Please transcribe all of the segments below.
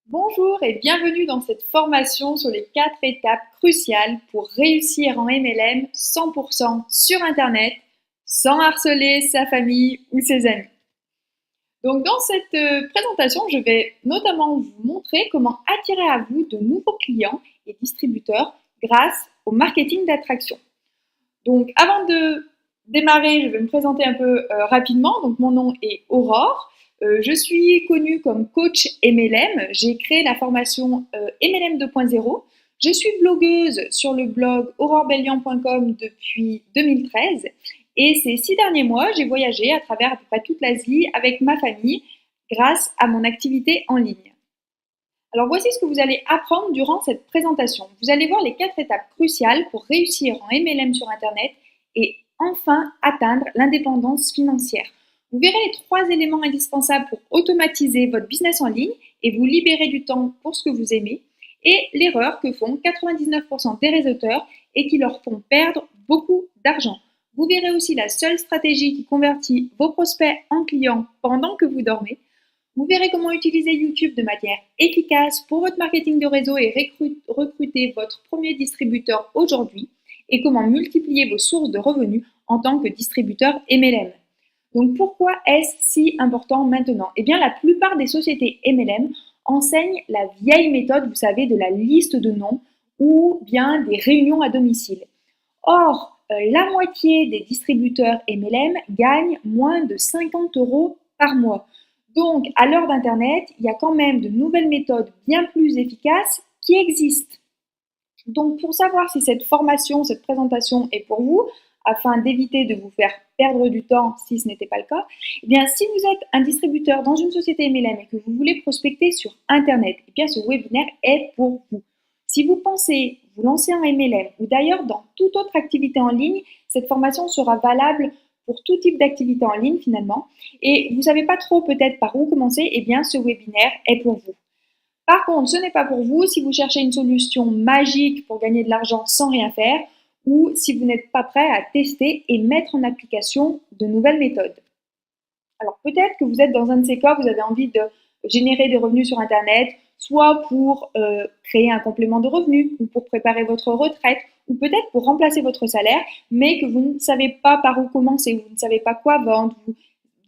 Bonjour et bienvenue dans cette formation sur les 4 étapes cruciales pour réussir en MLM 100% sur Internet sans harceler sa famille ou ses amis. Donc dans cette présentation, je vais notamment vous montrer comment attirer à vous de nouveaux clients et distributeurs grâce au marketing d'attraction. Donc avant de démarrer, je vais me présenter un peu rapidement. Donc mon nom est Aurore. Je suis connue comme coach MLM. J'ai créé la formation MLM 2.0. Je suis blogueuse sur le blog aurorebellian.com depuis 2013. Et ces 6 derniers mois, j'ai voyagé à travers à peu près toute l'Asie avec ma famille grâce à mon activité en ligne. Alors voici ce que vous allez apprendre durant cette présentation. Vous allez voir les 4 étapes cruciales pour réussir en MLM sur Internet et enfin atteindre l'indépendance financière. Vous verrez les 3 éléments indispensables pour automatiser votre business en ligne et vous libérer du temps pour ce que vous aimez et l'erreur que font 99% des réseauteurs et qui leur font perdre beaucoup d'argent. Vous verrez aussi la seule stratégie qui convertit vos prospects en clients pendant que vous dormez. Vous verrez comment utiliser YouTube de manière efficace pour votre marketing de réseau et recruter votre premier distributeur aujourd'hui et comment multiplier vos sources de revenus en tant que distributeur MLM. Donc pourquoi est-ce si important maintenant? Eh bien la plupart des sociétés MLM enseignent la vieille méthode, vous savez, de la liste de noms ou bien des réunions à domicile. Or, la moitié des distributeurs MLM gagnent moins de 50 euros par mois. Donc, à l'heure d'Internet, il y a quand même de nouvelles méthodes bien plus efficaces qui existent. Donc, pour savoir si cette formation, cette présentation est pour vous, afin d'éviter de vous faire perdre du temps si ce n'était pas le cas, eh bien, si vous êtes un distributeur dans une société MLM et que vous voulez prospecter sur Internet, eh bien, ce webinaire est pour vous. Si vous pensez vous lancer en MLM ou d'ailleurs dans toute autre activité en ligne, cette formation sera valable pour tout type d'activité en ligne finalement. Et vous ne savez pas trop peut-être par où commencer, eh bien, ce webinaire est pour vous. Par contre, ce n'est pas pour vous si vous cherchez une solution magique pour gagner de l'argent sans rien faire ou si vous n'êtes pas prêt à tester et mettre en application de nouvelles méthodes. Alors peut-être que vous êtes dans un de ces cas, vous avez envie de générer des revenus sur Internet, soit pour créer un complément de revenus ou pour préparer votre retraite ou peut-être pour remplacer votre salaire, mais que vous ne savez pas par où commencer, vous ne savez pas quoi vendre,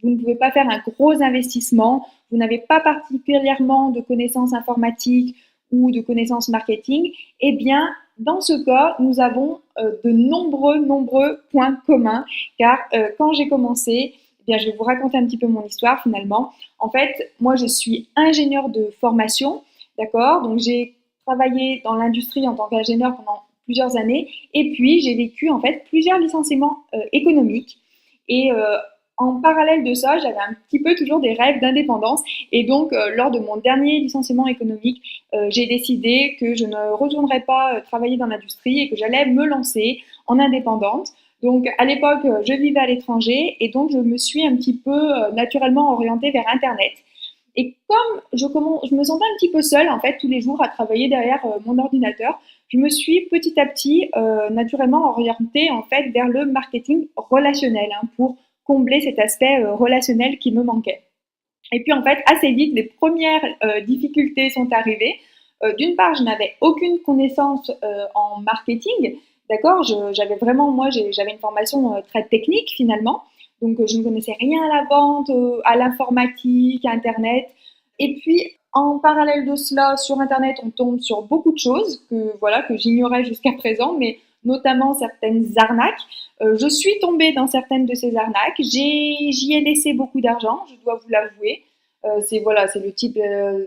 vous ne pouvez pas faire un gros investissement, vous n'avez pas particulièrement de connaissances informatiques ou de connaissances marketing, eh bien, dans ce cas, nous avons de nombreux points communs, car quand j'ai commencé, eh bien, je vais vous raconter un petit peu mon histoire finalement. En fait, moi, je suis ingénieure de formation, d'accord? Donc, j'ai travaillé dans l'industrie en tant qu'ingénieur pendant plusieurs années, et puis j'ai vécu en fait plusieurs licenciements économiques. Et en parallèle de ça, j'avais un petit peu toujours des rêves d'indépendance. Et donc, lors de mon dernier licenciement économique, j'ai décidé que je ne retournerais pas travailler dans l'industrie et que j'allais me lancer en indépendante. Donc, à l'époque, je vivais à l'étranger et donc je me suis un petit peu naturellement orientée vers Internet. Et comme je me sentais un petit peu seule, en fait, tous les jours à travailler derrière mon ordinateur, je me suis petit à petit, naturellement orientée, en fait, vers le marketing relationnel, hein, pour combler cet aspect relationnel qui me manquait. Et puis, en fait, assez vite, les premières difficultés sont arrivées. D'une part, je n'avais aucune connaissance en marketing, d'accord. J'avais vraiment, moi, j'avais une formation très technique finalement. Donc, je ne connaissais rien à la vente, à l'informatique, à Internet. Et puis, en parallèle de cela, sur Internet, on tombe sur beaucoup de choses que j'ignorais jusqu'à présent, mais notamment certaines arnaques. Je suis tombée dans certaines de ces arnaques. J'y ai laissé beaucoup d'argent, je dois vous l'avouer. C'est le type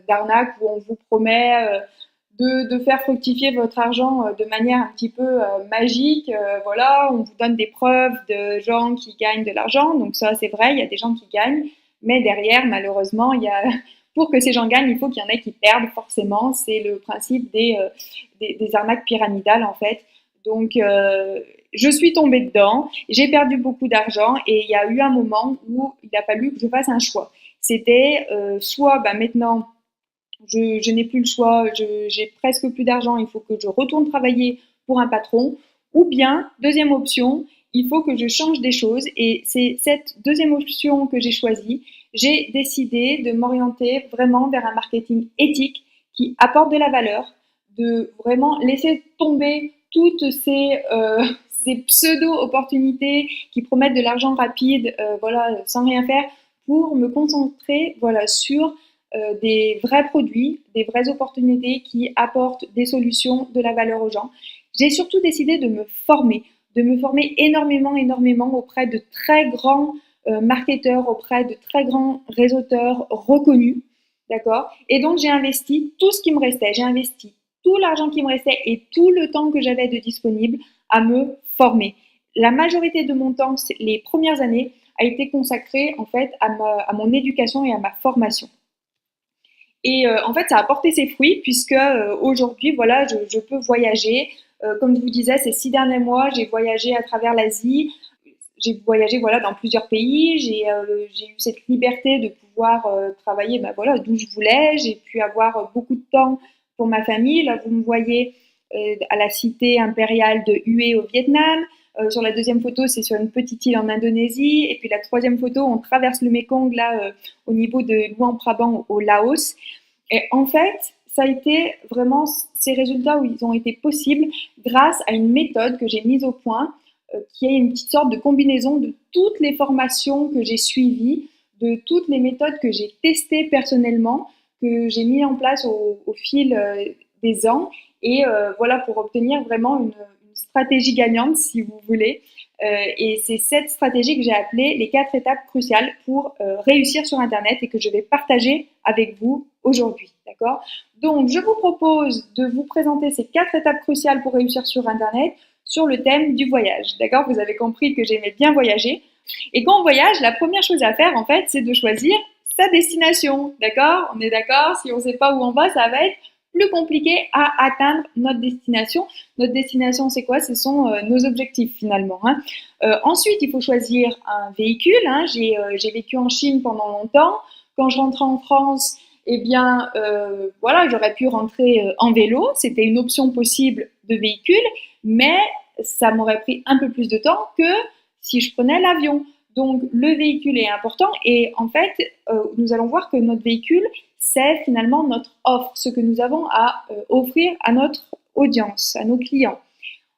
d'arnaque où on vous promet de faire fructifier votre argent de manière un petit peu magique. Voilà, on vous donne des preuves de gens qui gagnent de l'argent. Donc ça, c'est vrai, il y a des gens qui gagnent, mais derrière, malheureusement, pour que ces gens gagnent, il faut qu'il y en ait qui perdent forcément. C'est le principe des arnaques pyramidales en fait. Donc, je suis tombée dedans, j'ai perdu beaucoup d'argent et il y a eu un moment où il a fallu que je fasse un choix. C'était soit maintenant je n'ai plus le choix, j'ai presque plus d'argent, il faut que je retourne travailler pour un patron, ou bien, deuxième option, il faut que je change des choses et c'est cette deuxième option que j'ai choisie. J'ai décidé de m'orienter vraiment vers un marketing éthique qui apportent de la valeur, de vraiment laisser tomber toutes ces pseudo-opportunités qui promettent de l'argent rapide, voilà, sans rien faire, pour me concentrer, voilà, sur des vrais produits, des vraies opportunités qui apportent des solutions, de la valeur aux gens. J'ai surtout décidé de me former énormément, énormément auprès de très grands marketeurs, auprès de très grands réseauteurs reconnus, d'accord. Et donc j'ai investi tout ce qui me restait, j'ai investi tout l'argent qui me restait et tout le temps que j'avais de disponible à me former. La majorité de mon temps, les premières années, a été consacrée en fait à mon éducation et à ma formation. Et en fait, ça a porté ses fruits puisque aujourd'hui, voilà, je peux voyager. Comme je vous disais, ces 6 derniers mois, j'ai voyagé à travers l'Asie. J'ai voyagé voilà, dans plusieurs pays. J'ai eu cette liberté de pouvoir travailler bah, voilà, d'où je voulais. J'ai pu avoir beaucoup de temps pour ma famille. Là, vous me voyez à la cité impériale de Hue au Vietnam. Sur la deuxième photo, c'est sur une petite île en Indonésie. Et puis la troisième photo, on traverse le Mekong là, au niveau de Luang Prabang au Laos. Et en fait, ça a été vraiment ces résultats où ils ont été possibles grâce à une méthode que j'ai mise au point, qui est une petite sorte de combinaison de toutes les formations que j'ai suivies, de toutes les méthodes que j'ai testées personnellement, que j'ai mis en place au fil des ans, et voilà pour obtenir vraiment une stratégie gagnante, si vous voulez. Et c'est cette stratégie que j'ai appelée les 4 étapes cruciales pour réussir sur Internet et que je vais partager avec vous aujourd'hui. D'accord. Donc, je vous propose de vous présenter ces 4 étapes cruciales pour réussir sur Internet sur le thème du voyage. D'accord. Vous avez compris que j'aimais bien voyager. Et quand on voyage, la première chose à faire, en fait, c'est de choisir sa destination. D'accord. On est d'accord. Si on ne sait pas où on va, ça va être plus compliqué à atteindre notre destination. Notre destination, c'est quoi? Ce sont nos objectifs finalement. Hein. Ensuite, il faut choisir un véhicule. Hein. J'ai vécu en Chine pendant longtemps. Quand je rentrais en France, eh bien, voilà, j'aurais pu rentrer en vélo. C'était une option possible de véhicule, mais ça m'aurait pris un peu plus de temps que si je prenais l'avion. Donc, le véhicule est important et en fait, nous allons voir que notre véhicule, c'est finalement notre offre, ce que nous avons à offrir à notre audience, à nos clients.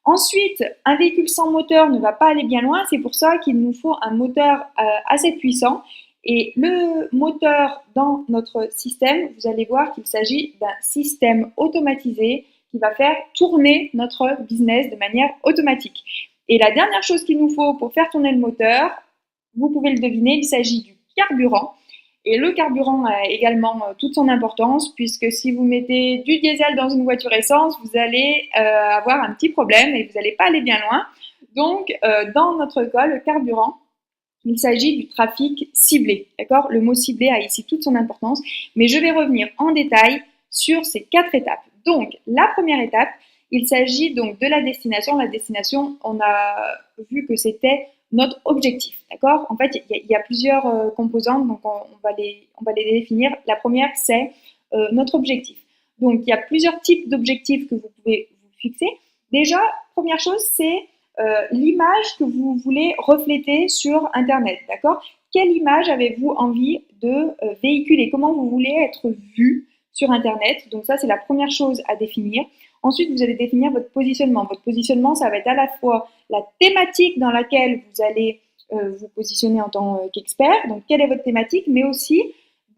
Ensuite, un véhicule sans moteur ne va pas aller bien loin, c'est pour ça qu'il nous faut un moteur assez puissant. Et le moteur dans notre système, vous allez voir qu'il s'agit d'un système automatisé qui va faire tourner notre business de manière automatique. Et la dernière chose qu'il nous faut pour faire tourner le moteur, vous pouvez le deviner, il s'agit du carburant. Et le carburant a également toute son importance puisque si vous mettez du diesel dans une voiture essence, vous allez avoir un petit problème et vous n'allez pas aller bien loin. Donc, dans notre cas, le carburant, il s'agit du trafic ciblé. D'accord. Le mot ciblé a ici toute son importance, mais je vais revenir en détail sur ces 4 étapes. Donc, la première étape, il s'agit donc de la destination. La destination, on a vu que c'était notre objectif. D'accord. En fait, il y a plusieurs composantes, donc on va les définir. La première, c'est notre objectif. Donc, il y a plusieurs types d'objectifs que vous pouvez vous fixer. Déjà, première chose, c'est l'image que vous voulez refléter sur Internet, d'accord? Quelle image avez-vous envie de véhiculer? Comment vous voulez être vu sur Internet? Donc ça, c'est la première chose à définir. Ensuite, vous allez définir votre positionnement. Votre positionnement, ça va être à la fois la thématique dans laquelle vous allez vous positionner en tant qu'expert, donc quelle est votre thématique, mais aussi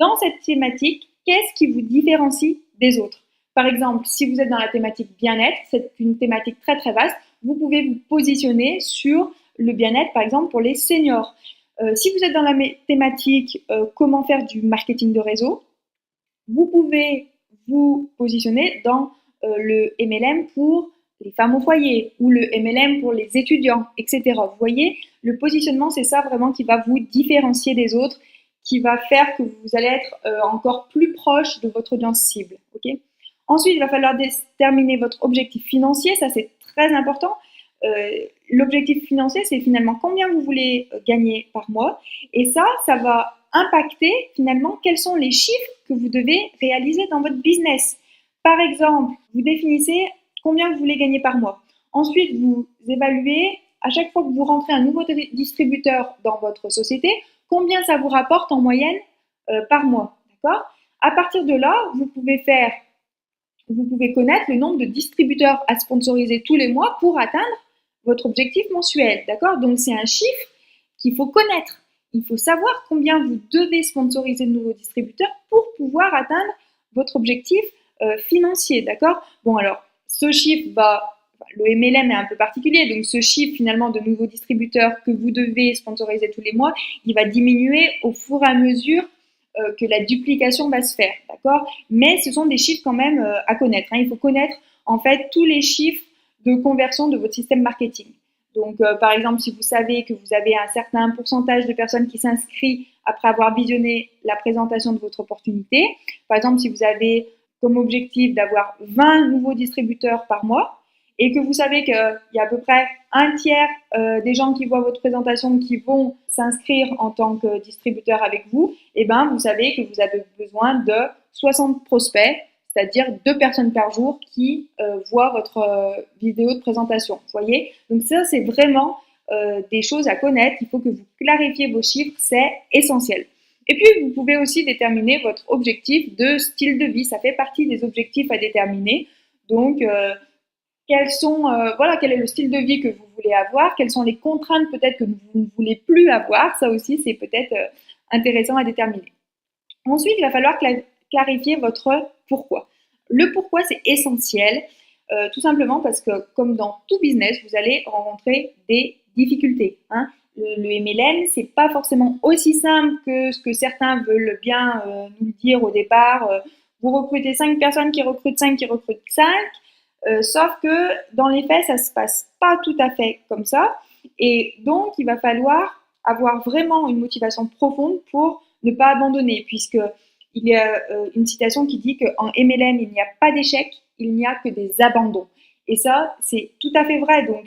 dans cette thématique, qu'est-ce qui vous différencie des autres? Par exemple, si vous êtes dans la thématique bien-être, c'est une thématique très très vaste, vous pouvez vous positionner sur le bien-être, par exemple, pour les seniors. Si vous êtes dans la thématique comment faire du marketing de réseau, vous pouvez vous positionner dans le MLM pour les femmes au foyer ou le MLM pour les étudiants, etc. Vous voyez, le positionnement, c'est ça vraiment qui va vous différencier des autres, qui va faire que vous allez être encore plus proche de votre audience cible. Okay. Ensuite, il va falloir déterminer votre objectif financier, ça c'est très important. L'objectif financier, c'est finalement combien vous voulez gagner par mois. Et ça va impacter finalement quels sont les chiffres que vous devez réaliser dans votre business. Par exemple, vous définissez combien vous voulez gagner par mois. Ensuite, vous évaluez à chaque fois que vous rentrez un nouveau distributeur dans votre société, combien ça vous rapporte en moyenne par mois. D'accord ? À partir de là, vous pouvez faire Vous pouvez connaître le nombre de distributeurs à sponsoriser tous les mois pour atteindre votre objectif mensuel, d'accord? Donc c'est un chiffre qu'il faut connaître. Il faut savoir combien vous devez sponsoriser de nouveaux distributeurs pour pouvoir atteindre votre objectif financier, d'accord? Bon alors, ce chiffre le MLM est un peu particulier, donc ce chiffre finalement de nouveaux distributeurs que vous devez sponsoriser tous les mois, il va diminuer au fur et à mesure que la duplication va se faire, d'accord? Mais ce sont des chiffres quand même à connaître, hein. Il faut connaître en fait tous les chiffres de conversion de votre système marketing. Donc, par exemple, si vous savez que vous avez un certain pourcentage de personnes qui s'inscrivent après avoir visionné la présentation de votre opportunité, par exemple, si vous avez comme objectif d'avoir 20 nouveaux distributeurs par mois et que vous savez qu'il y a à peu près un tiers des gens qui voient votre présentation qui vont s'inscrire en tant que distributeur avec vous, et ben vous savez que vous avez besoin de 60 prospects, c'est-à-dire 2 personnes par jour qui voient votre vidéo de présentation. Vous voyez? Donc ça, c'est vraiment des choses à connaître. Il faut que vous clarifiez vos chiffres, c'est essentiel. Et puis, vous pouvez aussi déterminer votre objectif de style de vie. Ça fait partie des objectifs à déterminer. Donc, quel est le style de vie que vous voulez avoir, quelles sont les contraintes peut-être que vous ne voulez plus avoir, ça aussi c'est peut-être intéressant à déterminer. Ensuite, il va falloir clarifier votre pourquoi. Le pourquoi, c'est essentiel, tout simplement parce que comme dans tout business, vous allez rencontrer des difficultés, hein. Le MLM, c'est pas forcément aussi simple que ce que certains veulent bien nous le dire au départ. Vous recrutez 5 personnes qui recrutent 5 qui recrutent 5. Sauf que dans les faits, ça se passe pas tout à fait comme ça. Et donc, il va falloir avoir vraiment une motivation profonde pour ne pas abandonner, puisque il y a une citation qui dit qu'en MLM, il n'y a pas d'échec, il n'y a que des abandons. Et ça, c'est tout à fait vrai. Donc,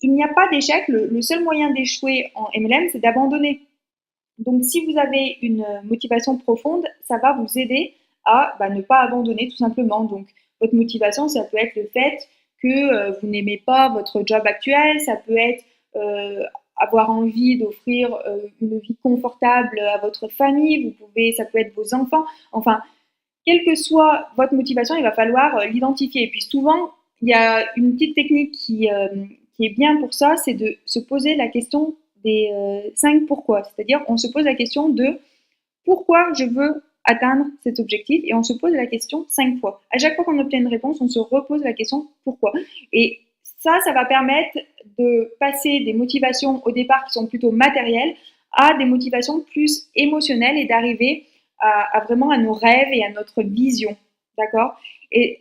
il n'y a pas d'échec. Le seul moyen d'échouer en MLM, c'est d'abandonner. Donc, si vous avez une motivation profonde, ça va vous aider à ne pas abandonner tout simplement. Donc, votre motivation, ça peut être le fait que vous n'aimez pas votre job actuel, ça peut être avoir envie d'offrir une vie confortable à votre famille, ça peut être vos enfants. Enfin, quelle que soit votre motivation, il va falloir l'identifier. Et puis souvent, il y a une petite technique qui est bien pour ça, c'est de se poser la question des 5 pourquoi. C'est-à-dire, on se pose la question de pourquoi je veux atteindre cet objectif et on se pose la question 5 fois. À chaque fois qu'on obtient une réponse, on se repose la question pourquoi. Et ça va permettre de passer des motivations au départ qui sont plutôt matérielles à des motivations plus émotionnelles et d'arriver vraiment à nos rêves et à notre vision. D'accord? Et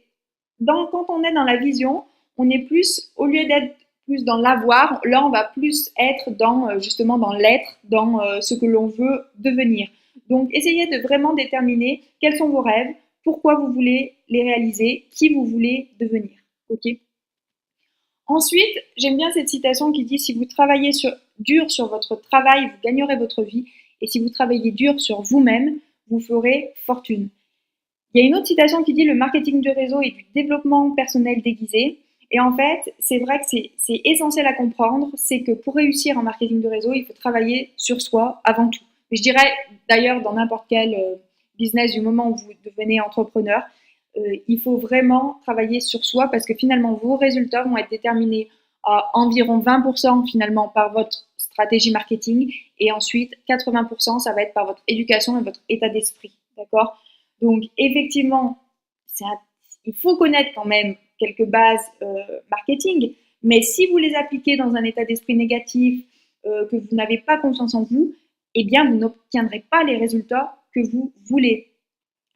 quand on est dans la vision, on est plus, au lieu d'être plus dans l'avoir, là on va plus être dans justement dans l'être, dans ce que l'on veut devenir. Donc essayez de vraiment déterminer quels sont vos rêves, pourquoi vous voulez les réaliser, qui vous voulez devenir. Ok? Ensuite, j'aime bien cette citation qui dit si vous travaillez dur sur votre travail, vous gagnerez votre vie, et si vous travaillez dur sur vous-même, vous ferez fortune. Il y a une autre citation qui dit le marketing de réseau est du développement personnel déguisé. Et en fait, c'est vrai que c'est essentiel à comprendre, c'est que pour réussir en marketing de réseau, il faut travailler sur soi avant tout. Mais je dirais d'ailleurs dans n'importe quel business du moment où vous devenez entrepreneur, il faut vraiment travailler sur soi parce que finalement vos résultats vont être déterminés à environ 20% finalement par votre stratégie marketing et ensuite 80% ça va être par votre éducation et votre état d'esprit. D'accord? Donc, effectivement, il faut connaître quand même quelques bases marketing, mais si vous les appliquez dans un état d'esprit négatif, que vous n'avez pas confiance en vous, eh bien, vous n'obtiendrez pas les résultats que vous voulez.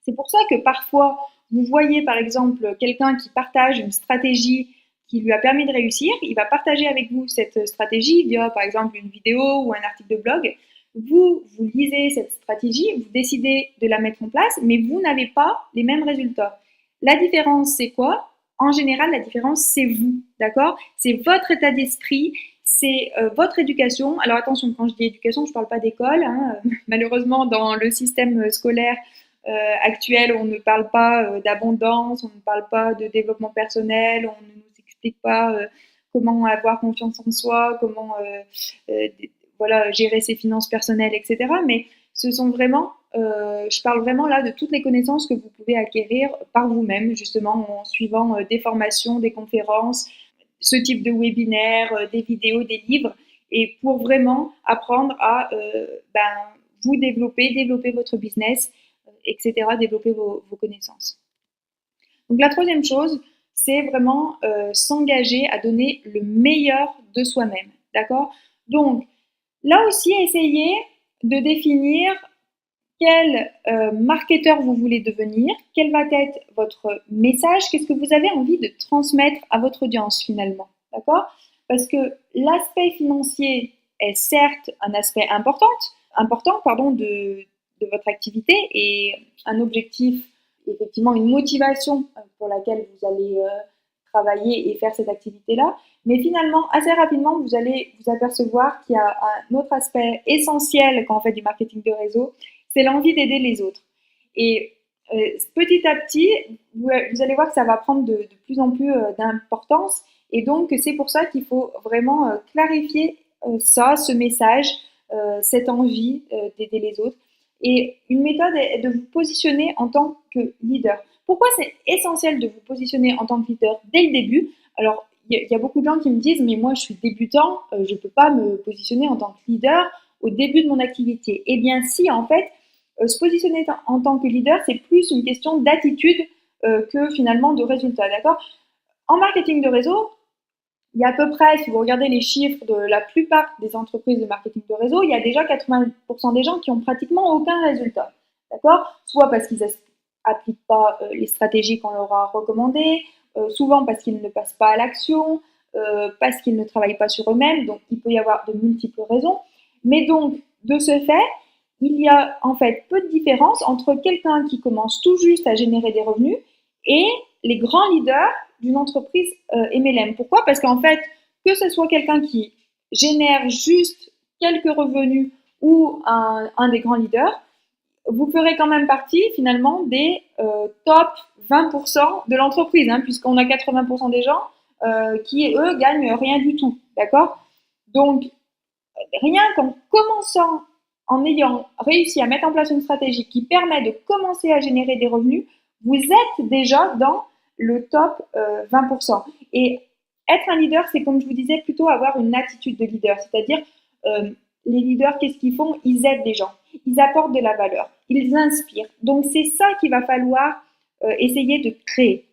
C'est pour ça que parfois, vous voyez par exemple quelqu'un qui partage une stratégie qui lui a permis de réussir, il va partager avec vous cette stratégie via par exemple une vidéo ou un article de blog. Vous lisez cette stratégie, vous décidez de la mettre en place, mais vous n'avez pas les mêmes résultats. La différence, c'est quoi? En général, la différence, c'est vous, d'accord? C'est votre état d'esprit, c'est votre éducation. Alors attention, quand je dis éducation, je ne parle pas d'école, hein. Malheureusement, dans le système scolaire actuel, on ne parle pas d'abondance, on ne parle pas de développement personnel, on ne nous explique pas comment avoir confiance en soi, comment voilà, gérer ses finances personnelles, etc. Mais Ce sont vraiment, je parle vraiment là de toutes les connaissances que vous pouvez acquérir par vous-même, justement en suivant des formations, des conférences, ce type de webinaire, des vidéos, des livres, et pour vraiment apprendre à vous développer votre business, etc., développer vos connaissances. Donc la troisième chose, c'est vraiment s'engager à donner le meilleur de soi-même, d'accord? Donc là aussi, essayez de définir quel marketeur vous voulez devenir, quel va être votre message, qu'est-ce que vous avez envie de transmettre à votre audience finalement, d'accord? Parce que l'aspect financier est certes un aspect important de votre activité et un objectif, effectivement une motivation pour laquelle vous allez travailler et faire cette activité-là. Mais finalement, assez rapidement, vous allez vous apercevoir qu'il y a un autre aspect essentiel quand on fait du marketing de réseau, c'est l'envie d'aider les autres. Et petit à petit, vous allez voir que ça va prendre de plus en plus d'importance. Et donc, c'est pour ça qu'il faut vraiment clarifier ce message, cette envie d'aider les autres. Et une méthode est de vous positionner en tant que leader. Pourquoi c'est essentiel de vous positionner en tant que leader dès le début? Alors, il y a beaucoup de gens qui me disent, mais moi, je suis débutant, je ne peux pas me positionner en tant que leader au début de mon activité. Eh bien, si, en fait, se positionner en tant que leader, c'est plus une question d'attitude que finalement de résultat, d'accord? En marketing de réseau, il y a à peu près, si vous regardez les chiffres de la plupart des entreprises de marketing de réseau, il y a déjà 80% des gens qui ont pratiquement aucun résultat, d'accord? Soit parce qu'ils n'appliquent pas les stratégies qu'on leur a recommandées, souvent parce qu'ils ne passent pas à l'action, parce qu'ils ne travaillent pas sur eux-mêmes, donc il peut y avoir de multiples raisons. Mais donc, de ce fait, il y a en fait peu de différence entre quelqu'un qui commence tout juste à générer des revenus et les grands leaders d'une entreprise MLM. Pourquoi? Parce qu'en fait, que ce soit quelqu'un qui génère juste quelques revenus ou un des grands leaders, vous ferez quand même partie finalement des top 20% de l'entreprise, hein, puisqu'on a 80% des gens qui, eux, gagnent rien du tout. D'accord? Donc, rien qu'en commençant, en ayant réussi à mettre en place une stratégie qui permet de commencer à générer des revenus, vous êtes déjà dans le top 20%. Et être un leader, c'est comme je vous disais, plutôt avoir une attitude de leader. C'est-à-dire, les leaders, qu'est-ce qu'ils font? Ils aident les gens, ils apportent de la valeur, ils inspirent. Donc, c'est ça qu'il va falloir essayer de créer.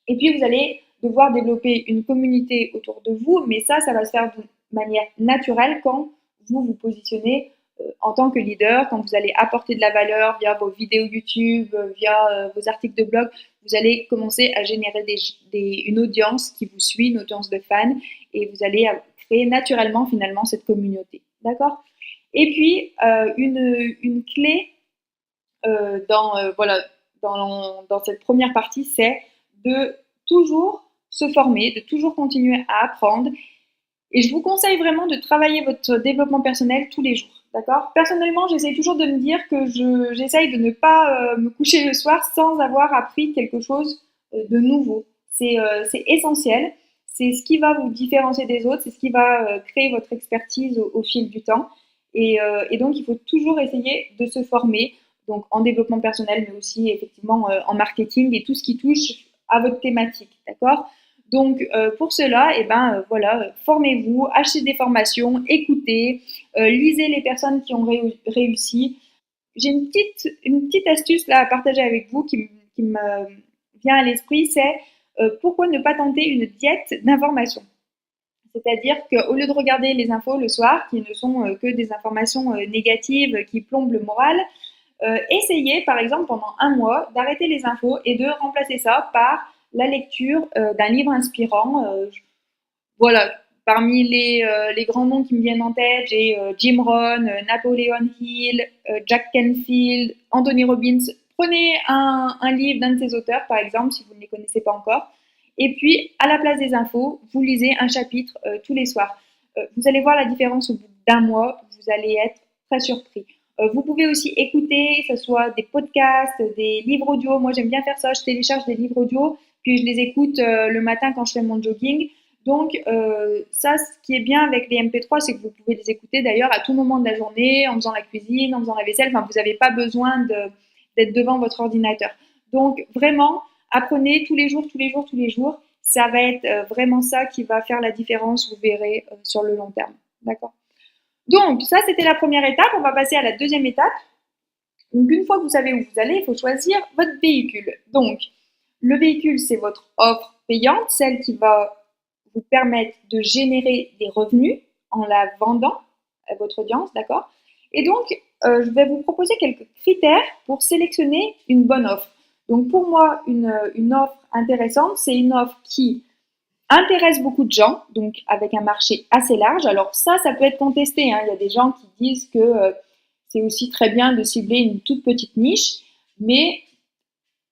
Et puis, vous allez devoir développer une communauté autour de vous, mais ça va se faire de manière naturelle quand vous vous positionnez en tant que leader, quand vous allez apporter de la valeur via vos vidéos YouTube, via vos articles de blog, vous allez commencer à générer une audience qui vous suit, une audience de fans, et vous allez créer naturellement finalement cette communauté. D'accord? Et puis, une clé dans cette première partie, c'est de toujours se former, de toujours continuer à apprendre. Et je vous conseille vraiment de travailler votre développement personnel tous les jours. D'accord? Personnellement, j'essaye toujours de me dire que j'essaye de ne pas me coucher le soir sans avoir appris quelque chose de nouveau. C'est essentiel. C'est ce qui va vous différencier des autres. C'est ce qui va créer votre expertise au fil du temps. Et donc, il faut toujours essayer de se former, donc en développement personnel, mais aussi effectivement en marketing et tout ce qui touche à votre thématique. D'accord? Donc, pour cela, voilà, formez-vous, achetez des formations, écoutez, lisez les personnes qui ont réussi. J'ai une petite astuce là à partager avec vous qui me vient à l'esprit, c'est pourquoi ne pas tenter une diète d'information. C'est-à-dire qu'au lieu de regarder les infos le soir, qui ne sont que des informations négatives qui plombent le moral, essayez par exemple pendant un mois d'arrêter les infos et de remplacer ça par la lecture d'un livre inspirant. Voilà, parmi les grands noms qui me viennent en tête, j'ai Jim Rohn, Napoleon Hill, Jack Canfield, Anthony Robbins. Prenez un livre d'un de ces auteurs, par exemple, si vous ne les connaissez pas encore. Et puis, à la place des infos, vous lisez un chapitre tous les soirs. Vous allez voir la différence au bout d'un mois. Vous allez être très surpris. Vous pouvez aussi écouter, que ce soit des podcasts, des livres audio. Moi, j'aime bien faire ça. Je télécharge des livres audio, puis je les écoute le matin quand je fais mon jogging. Donc, ça, ce qui est bien avec les MP3, c'est que vous pouvez les écouter d'ailleurs à tout moment de la journée, en faisant la cuisine, en faisant la vaisselle. Enfin, vous n'avez pas besoin d'être devant votre ordinateur. Donc, vraiment, apprenez tous les jours, tous les jours, tous les jours. Ça va être vraiment ça qui va faire la différence, vous verrez, sur le long terme. D'accord? Donc, ça, c'était la première étape. On va passer à la deuxième étape. Donc, une fois que vous savez où vous allez, il faut choisir votre véhicule. Donc, le véhicule, c'est votre offre payante, celle qui va vous permettre de générer des revenus en la vendant à votre audience, d'accord? Et donc, je vais vous proposer quelques critères pour sélectionner une bonne offre. Donc, pour moi, une offre intéressante, c'est une offre qui intéresse beaucoup de gens, donc avec un marché assez large. Alors ça peut être contesté, hein. Il y a des gens qui disent que c'est aussi très bien de cibler une toute petite niche, mais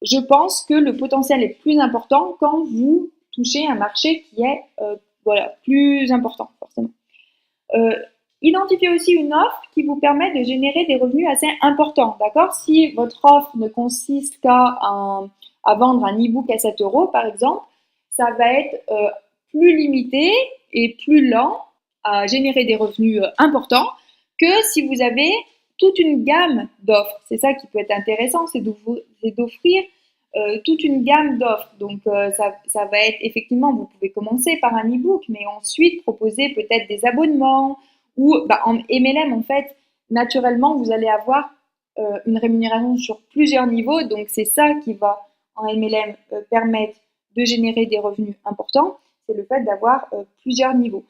je pense que le potentiel est plus important quand vous touchez un marché qui est voilà, plus important, forcément. Euh, Identifiez aussi une offre qui vous permet de générer des revenus assez importants, d'accord? Si votre offre ne consiste à vendre un e-book à 7 euros, par exemple, ça va être plus limité et plus lent à générer des revenus importants que si vous avez toute une gamme d'offres. C'est ça qui peut être intéressant, c'est d'offrir toute une gamme d'offres. Donc, ça va être effectivement, vous pouvez commencer par un e-book, mais ensuite proposer peut-être des abonnements ou en MLM, en fait, naturellement, vous allez avoir une rémunération sur plusieurs niveaux. Donc, c'est ça qui va, en MLM, permettre de générer des revenus importants. C'est le fait d'avoir plusieurs niveaux.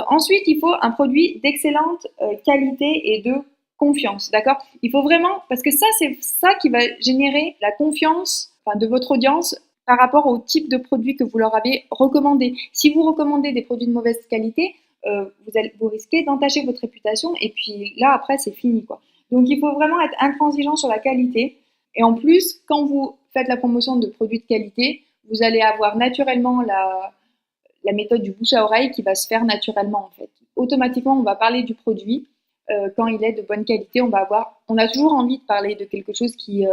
Ensuite, il faut un produit d'excellente qualité et de confiance, d'accord? Il faut vraiment, parce que ça, c'est ça qui va générer la confiance de votre audience par rapport au type de produit que vous leur avez recommandé. Si vous recommandez des produits de mauvaise qualité, vous risquez d'entacher votre réputation et puis là, après, c'est fini, quoi. Donc, il faut vraiment être intransigeant sur la qualité. Et en plus, quand vous faites la promotion de produits de qualité, vous allez avoir naturellement la méthode du bouche à oreille qui va se faire naturellement, en fait. Automatiquement, on va parler du produit. Quand il est de bonne qualité, on a toujours envie de parler de quelque chose qui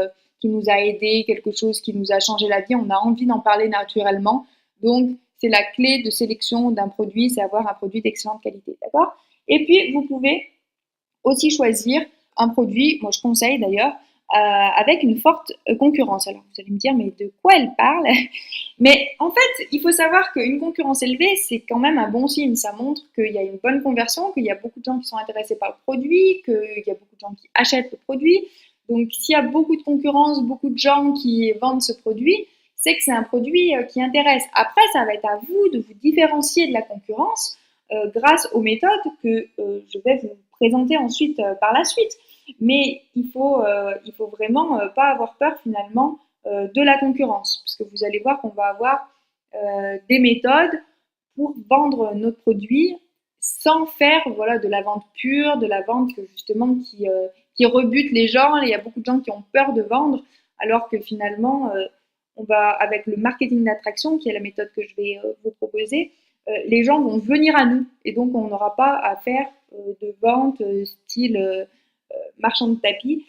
nous a aidé, quelque chose qui nous a changé la vie. On a envie d'en parler naturellement. Donc, c'est la clé de sélection d'un produit, c'est avoir un produit d'excellente qualité, d'accord? Et puis, vous pouvez aussi choisir un produit, moi je conseille d'ailleurs, avec une forte concurrence. Alors vous allez me dire, mais de quoi elle parle? Mais en fait, il faut savoir qu'une concurrence élevée, c'est quand même un bon signe. Ça montre qu'il y a une bonne conversion, qu'il y a beaucoup de gens qui sont intéressés par le produit, qu'il y a beaucoup de gens qui achètent le produit. Donc s'il y a beaucoup de concurrence, beaucoup de gens qui vendent ce produit, c'est que c'est un produit qui intéresse. Après, ça va être à vous de vous différencier de la concurrence grâce aux méthodes que je vais vous présenter ensuite par la suite. Mais il faut vraiment pas avoir peur finalement de la concurrence, parce que vous allez voir qu'on va avoir des méthodes pour vendre notre produit sans faire voilà, de la vente pure, de la vente justement qui rebute les gens. Il y a beaucoup de gens qui ont peur de vendre, alors que finalement, on va, avec le marketing d'attraction, qui est la méthode que je vais vous proposer, les gens vont venir à nous et donc on n'aura pas à faire de vente style marchand de tapis.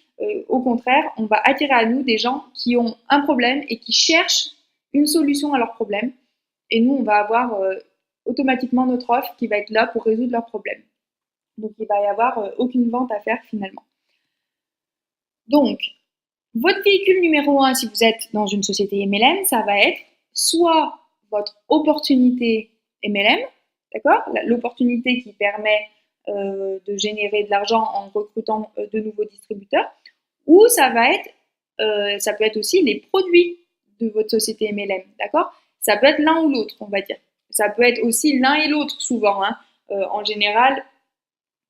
Au contraire, on va attirer à nous des gens qui ont un problème et qui cherchent une solution à leur problème. Et nous, on va avoir automatiquement notre offre qui va être là pour résoudre leurs problèmes. Donc, il va y avoir aucune vente à faire finalement. Donc, votre véhicule numéro un, si vous êtes dans une société MLM, ça va être soit votre opportunité MLM, d'accord? L'opportunité qui permet de générer de l'argent en recrutant de nouveaux distributeurs, ou ça peut être aussi les produits de votre société MLM, d'accord? Ça peut être l'un ou l'autre, on va dire. Ça peut être aussi l'un et l'autre souvent, hein. En général,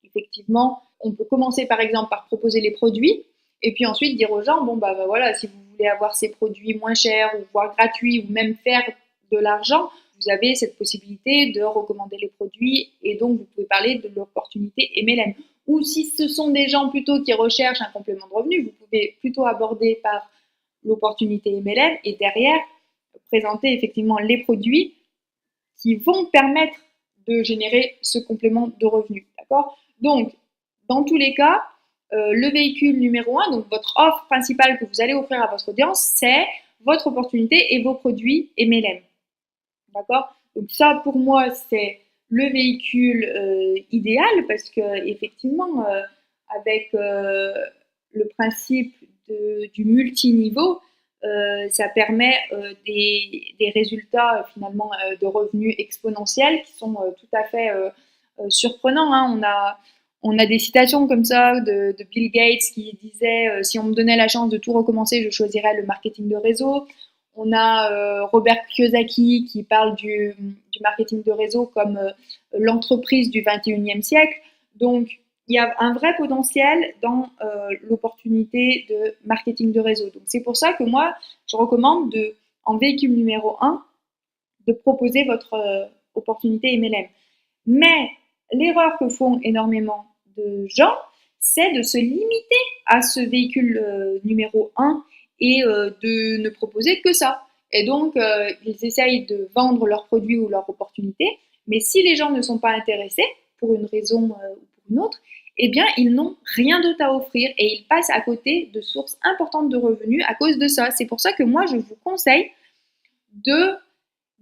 effectivement, on peut commencer par exemple par proposer les produits et puis ensuite dire aux gens, bon bah voilà, si vous voulez avoir ces produits moins chers ou voire gratuits ou même faire de l'argent, vous avez cette possibilité de recommander les produits et donc vous pouvez parler de l'opportunité MLM. Ou si ce sont des gens plutôt qui recherchent un complément de revenu, vous pouvez plutôt aborder par l'opportunité MLM et derrière présenter effectivement les produits qui vont permettre de générer ce complément de revenu. D'accord? Donc, dans tous les cas, le véhicule numéro un, donc votre offre principale que vous allez offrir à votre audience, c'est votre opportunité et vos produits MLM. D'accord? Donc ça, pour moi, c'est le véhicule idéal parce que effectivement, avec le principe du multiniveau, ça permet des résultats finalement de revenus exponentiels qui sont tout à fait surprenants. Hein. On a des citations comme ça de Bill Gates qui disait si on me donnait la chance de tout recommencer, je choisirais le marketing de réseau. On a Robert Kiyosaki qui parle du marketing de réseau comme l'entreprise du 21e siècle. Donc, il y a un vrai potentiel dans l'opportunité de marketing de réseau. Donc, c'est pour ça que moi, je recommande en véhicule numéro 1 de proposer votre opportunité MLM. Mais l'erreur que font énormément de gens, c'est de se limiter à ce véhicule numéro 1 et de ne proposer que ça. Et donc, ils essayent de vendre leurs produits ou leurs opportunités, mais si les gens ne sont pas intéressés, pour une raison ou pour une autre, eh bien, ils n'ont rien d'autre à offrir et ils passent à côté de sources importantes de revenus à cause de ça. C'est pour ça que moi, je vous conseille de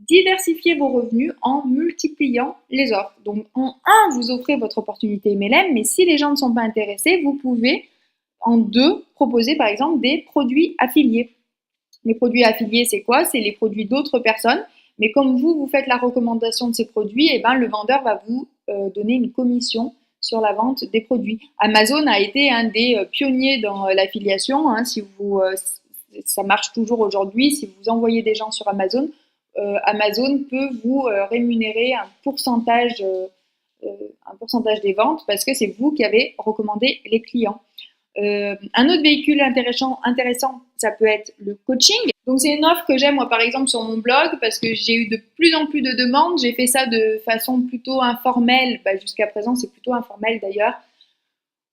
diversifier vos revenus en multipliant les offres. Donc, en 1, vous offrez votre opportunité MLM, mais si les gens ne sont pas intéressés, vous pouvez, en 2, proposer par exemple des produits affiliés. Les produits affiliés, c'est quoi? C'est les produits d'autres personnes, mais comme vous faites la recommandation de ces produits, eh ben, le vendeur va vous donner une commission sur la vente des produits. Amazon a été un des pionniers dans l'affiliation. Hein, ça marche toujours aujourd'hui. Si vous envoyez des gens sur Amazon, Amazon peut vous rémunérer un pourcentage des ventes parce que c'est vous qui avez recommandé les clients. Un autre véhicule intéressant, ça peut être le coaching. Donc c'est une offre que j'ai moi par exemple sur mon blog parce que j'ai eu de plus en plus de demandes. J'ai fait ça de façon plutôt informelle. Jusqu'à présent c'est plutôt informel d'ailleurs,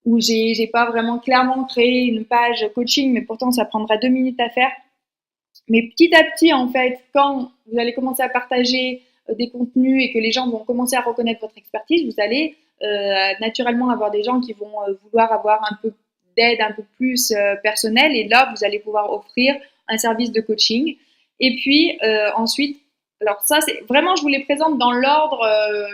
où j'ai pas vraiment clairement créé une page coaching, mais pourtant ça prendra 2 minutes à faire. Mais petit à petit, en fait, quand vous allez commencer à partager des contenus et que les gens vont commencer à reconnaître votre expertise, vous allez naturellement avoir des gens qui vont vouloir avoir un peu d'aide un peu plus personnelle. Et là, vous allez pouvoir offrir un service de coaching. Et puis ensuite, alors ça, c'est vraiment, je vous les présente dans l'ordre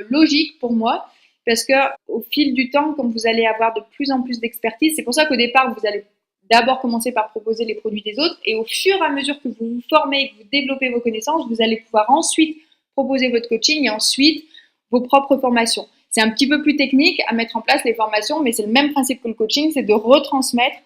logique pour moi. Parce que au fil du temps, comme vous allez avoir de plus en plus d'expertise, c'est pour ça qu'au départ, vous allez d'abord commencer par proposer les produits des autres et au fur et à mesure que vous vous formez et que vous développez vos connaissances, vous allez pouvoir ensuite proposer votre coaching et ensuite vos propres formations. C'est un petit peu plus technique à mettre en place les formations, mais c'est le même principe que le coaching, c'est de retransmettre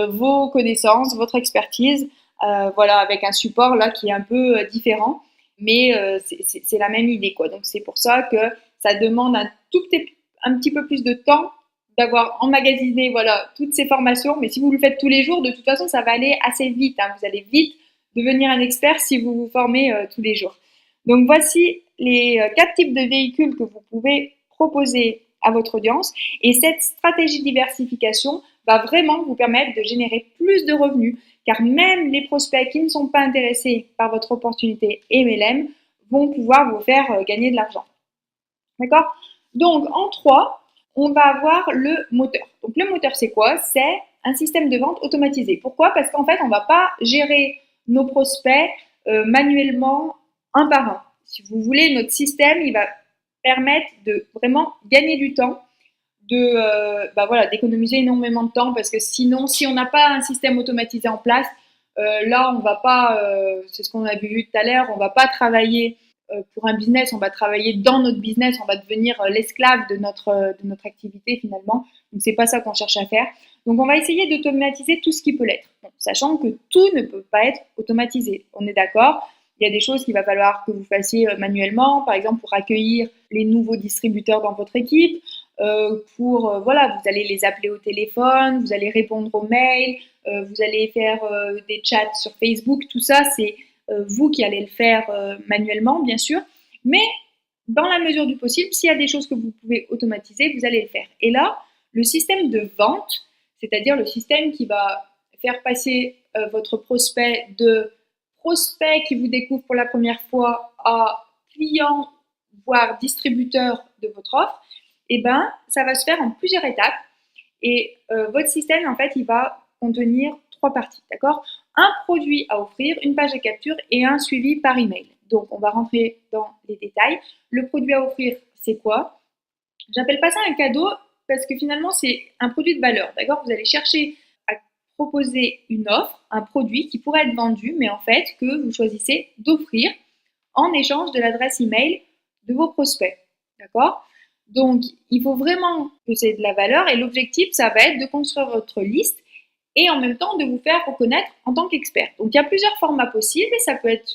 vos connaissances, votre expertise, voilà, avec un support là qui est un peu différent, mais c'est la même idée, quoi. Donc c'est pour ça que ça demande un petit peu plus de temps d'avoir emmagasiné voilà, toutes ces formations. Mais si vous le faites tous les jours, de toute façon, ça va aller assez vite. Hein. Vous allez vite devenir un expert si vous vous formez tous les jours. Donc, voici les 4 types de véhicules que vous pouvez proposer à votre audience. Et cette stratégie de diversification va vraiment vous permettre de générer plus de revenus, car même les prospects qui ne sont pas intéressés par votre opportunité MLM vont pouvoir vous faire gagner de l'argent. D'accord? Donc, en 3, on va avoir le moteur. Donc, le moteur, c'est quoi? C'est un système de vente automatisé. Pourquoi? Parce qu'en fait, on ne va pas gérer nos prospects manuellement un par un. Si vous voulez, notre système, il va permettre de vraiment gagner du temps, d'économiser énormément de temps, parce que sinon, si on n'a pas un système automatisé en place, là, on va pas, c'est ce qu'on a vu tout à l'heure, on va pas travailler pour un business, on va travailler dans notre business, on va devenir l'esclave de notre activité finalement. Donc c'est pas ça qu'on cherche à faire. Donc on va essayer d'automatiser tout ce qui peut l'être, bon, sachant que tout ne peut pas être automatisé. On est d'accord? Il y a des choses qu'il va falloir que vous fassiez manuellement, par exemple pour accueillir les nouveaux distributeurs dans votre équipe, vous allez les appeler au téléphone, vous allez répondre aux mails, vous allez faire des chats sur Facebook, tout ça c'est vous qui allez le faire manuellement, bien sûr, mais dans la mesure du possible, s'il y a des choses que vous pouvez automatiser, vous allez le faire. Et là, le système de vente, c'est-à-dire le système qui va faire passer votre prospect de prospect qui vous découvre pour la première fois à client, voire distributeur de votre offre, eh ben, ça va se faire en plusieurs étapes. Et votre système, en fait, il va contenir 3 parties, d'accord? Un produit à offrir, une page de capture et un suivi par email. Donc, on va rentrer dans les détails. Le produit à offrir, c'est quoi? J'appelle pas ça un cadeau parce que finalement, c'est un produit de valeur. D'accord? Vous allez chercher à proposer une offre, un produit qui pourrait être vendu, mais en fait, que vous choisissez d'offrir en échange de l'adresse email de vos prospects. D'accord? Donc, il faut vraiment que c'est de la valeur et l'objectif, ça va être de construire votre liste et en même temps de vous faire reconnaître en tant qu'expert. Donc, il y a plusieurs formats possibles. Ça peut être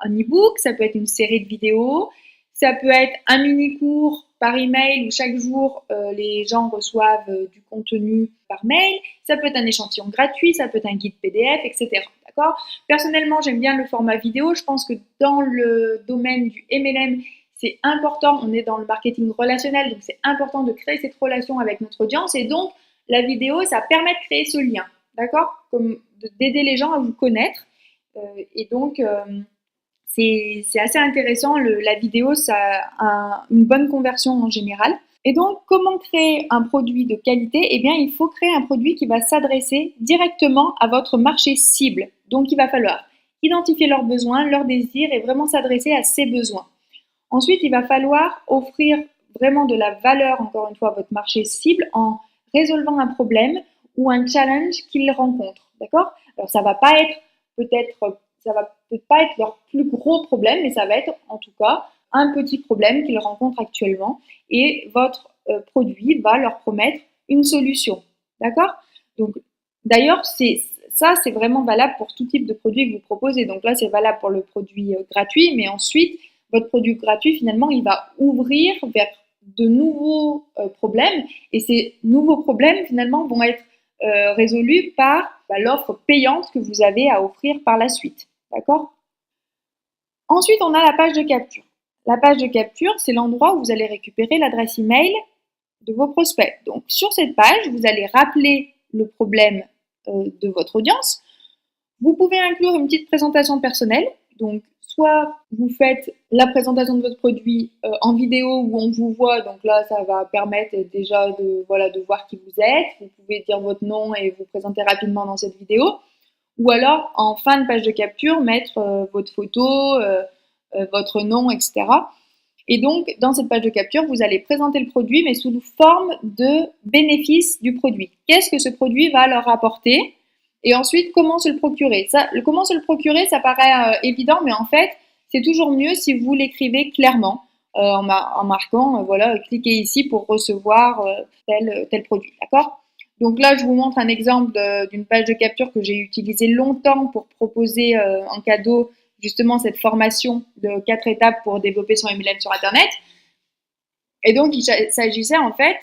un e-book, ça peut être une série de vidéos, ça peut être un mini-cours par email où chaque jour les gens reçoivent du contenu par mail. Ça peut être un échantillon gratuit, ça peut être un guide PDF, etc. D'accord? Personnellement, j'aime bien le format vidéo. Je pense que dans le domaine du MLM, c'est important. On est dans le marketing relationnel, donc c'est important de créer cette relation avec notre audience. Et donc, la vidéo, ça permet de créer ce lien. D'accord? Comme d'aider les gens à vous connaître. Et donc, c'est assez intéressant. La vidéo, ça a une bonne conversion en général. Et donc, comment créer un produit de qualité? Eh bien, il faut créer un produit qui va s'adresser directement à votre marché cible. Donc, il va falloir identifier leurs besoins, leurs désirs et vraiment s'adresser à ces besoins. Ensuite, il va falloir offrir vraiment de la valeur, encore une fois, à votre marché cible en résolvant un problème ou un challenge qu'ils rencontrent. D'accord? Alors, ça va pas être ça va peut-être pas être leur plus gros problème, mais ça va être en tout cas un petit problème qu'ils rencontrent actuellement et votre produit va leur promettre une solution. D'accord? Donc, d'ailleurs, c'est vraiment valable pour tout type de produit que vous proposez. Donc là, c'est valable pour le produit gratuit, mais ensuite, votre produit gratuit, finalement, il va ouvrir vers de nouveaux problèmes et ces nouveaux problèmes, finalement, vont être résolus par l'offre payante que vous avez à offrir par la suite. D'accord? Ensuite, on a la page de capture. La page de capture, c'est l'endroit où vous allez récupérer l'adresse email de vos prospects. Donc, sur cette page, vous allez rappeler le problème de votre audience. Vous pouvez inclure une petite présentation personnelle. Donc, soit vous faites la présentation de votre produit en vidéo où on vous voit. Donc là, ça va permettre déjà de voir qui vous êtes. Vous pouvez dire votre nom et vous présenter rapidement dans cette vidéo. Ou alors, en fin de page de capture, mettre votre photo, votre nom, etc. Et donc, dans cette page de capture, vous allez présenter le produit, mais sous forme de bénéfice du produit. Qu'est-ce que ce produit va leur apporter? Et ensuite, comment se le procurer? Comment se le procurer, ça paraît évident, mais en fait, c'est toujours mieux si vous l'écrivez clairement, en marquant, voilà, cliquez ici pour recevoir tel produit. D'accord? Donc là, je vous montre un exemple d'une page de capture que j'ai utilisée longtemps pour proposer en cadeau justement cette formation de 4 étapes pour développer son MLM sur Internet. Et donc, il s'agissait en fait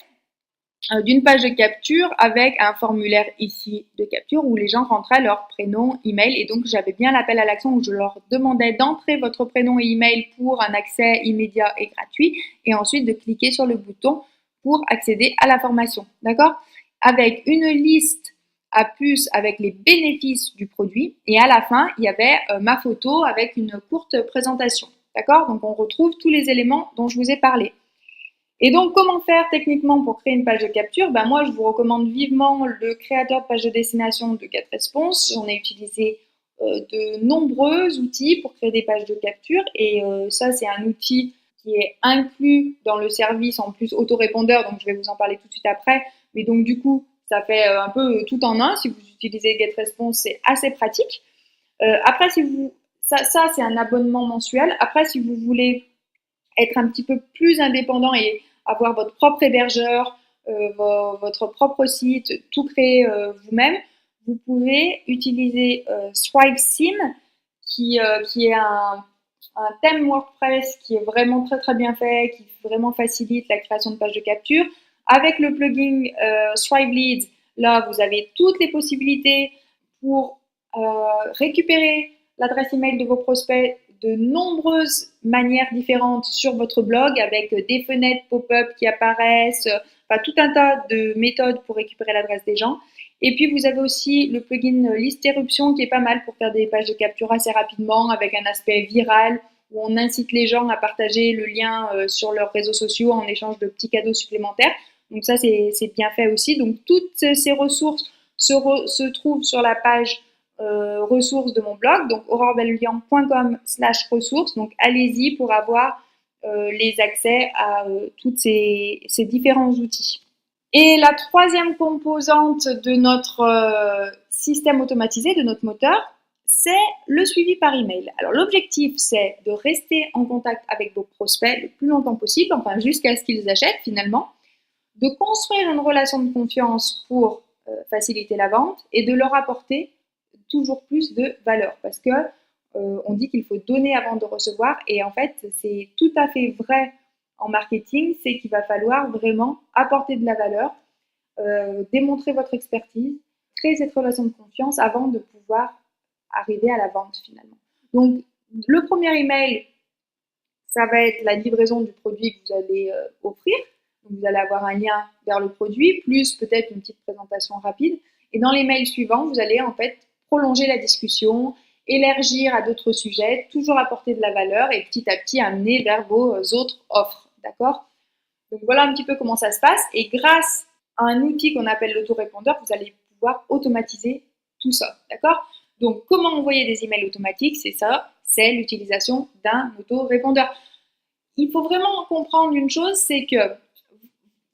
d'une page de capture avec un formulaire ici de capture où les gens rentraient leur prénom, email. Et donc, j'avais bien l'appel à l'action où je leur demandais d'entrer votre prénom et email pour un accès immédiat et gratuit et ensuite de cliquer sur le bouton pour accéder à la formation. D'accord? Avec une liste à puce avec les bénéfices du produit et à la fin, il y avait ma photo avec une courte présentation. D'accord? Donc, on retrouve tous les éléments dont je vous ai parlé. Et donc, comment faire techniquement pour créer une page de capture? Moi, je vous recommande vivement le créateur de page de destination de GetResponse. J'en ai utilisé de nombreux outils pour créer des pages de capture. Et ça, c'est un outil qui est inclus dans le service en plus autorépondeur. Donc, je vais vous en parler tout de suite après. Mais donc, du coup, ça fait un peu tout en un. Si vous utilisez GetResponse, c'est assez pratique. Après, ça, c'est un abonnement mensuel. Après, si vous voulez être un petit peu plus indépendant et avoir votre propre hébergeur, votre propre site, tout créer vous-même, vous pouvez utiliser ThriveSim, qui est un thème WordPress qui est vraiment très très bien fait, qui vraiment facilite la création de pages de capture. Avec le plugin Thrive Leads, là, vous avez toutes les possibilités pour récupérer l'adresse email de vos prospects de nombreuses manières différentes sur votre blog avec des fenêtres pop-up qui apparaissent, tout un tas de méthodes pour récupérer l'adresse des gens. Et puis, vous avez aussi le plugin Listerruption qui est pas mal pour faire des pages de capture assez rapidement avec un aspect viral où on incite les gens à partager le lien sur leurs réseaux sociaux en échange de petits cadeaux supplémentaires. Donc ça, c'est bien fait aussi. Donc toutes ces ressources se trouvent sur la page ressources de mon blog, donc aurorebellian.com/ressources. Donc allez-y pour avoir les accès à tous ces différents outils. Et la troisième composante de notre système automatisé, de notre moteur, c'est le suivi par email. Alors l'objectif, c'est de rester en contact avec vos prospects le plus longtemps possible, enfin jusqu'à ce qu'ils achètent finalement, de construire une relation de confiance pour faciliter la vente et de leur apporter toujours plus de valeur parce que on dit qu'il faut donner avant de recevoir et en fait c'est tout à fait vrai en marketing, c'est qu'il va falloir vraiment apporter de la valeur, démontrer votre expertise, créer cette relation de confiance avant de pouvoir arriver à la vente finalement. Donc le premier email, ça va être la livraison du produit que vous allez offrir. Donc, vous allez avoir un lien vers le produit, plus peut-être une petite présentation rapide. Et dans les mails suivants, vous allez en fait prolonger la discussion, élargir à d'autres sujets, toujours apporter de la valeur et petit à petit amener vers vos autres offres. D'accord? Donc voilà un petit peu comment ça se passe. Et grâce à un outil qu'on appelle l'autorépondeur, vous allez pouvoir automatiser tout ça. D'accord? Donc comment envoyer des emails automatiques? C'est ça, c'est l'utilisation d'un autorépondeur. Il faut vraiment comprendre une chose, c'est que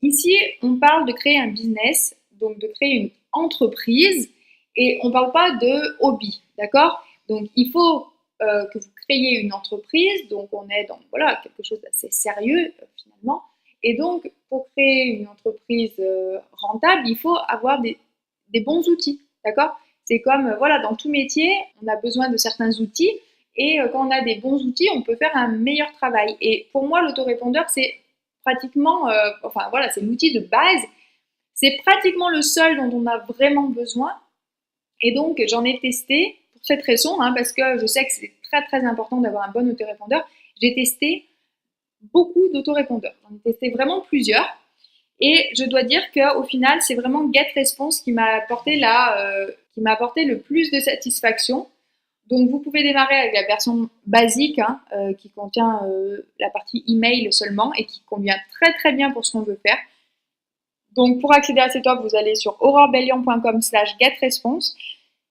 ici, on parle de créer un business, donc de créer une entreprise, et on ne parle pas de hobby, d'accord? Donc, il faut que vous créiez une entreprise, donc on est dans voilà, quelque chose d'assez sérieux finalement. Et donc, pour créer une entreprise rentable, il faut avoir des bons outils, d'accord? C'est comme, voilà, dans tout métier, on a besoin de certains outils, et quand on a des bons outils, on peut faire un meilleur travail. Et pour moi, l'autorépondeur, c'est pratiquement, enfin voilà, c'est l'outil de base. C'est pratiquement le seul dont on a vraiment besoin. Et donc, j'en ai testé pour cette raison, hein, parce que je sais que c'est très très important d'avoir un bon autorépondeur. J'ai testé beaucoup d'autorépondeurs. J'en ai testé vraiment plusieurs. Et je dois dire qu'au final, c'est vraiment GetResponse qui m'a apporté le plus de satisfaction. Donc, vous pouvez démarrer avec la version basique hein, qui contient la partie email seulement et qui convient très très bien pour ce qu'on veut faire. Donc, pour accéder à cette offre, vous allez sur aurorebellian.com/getresponse.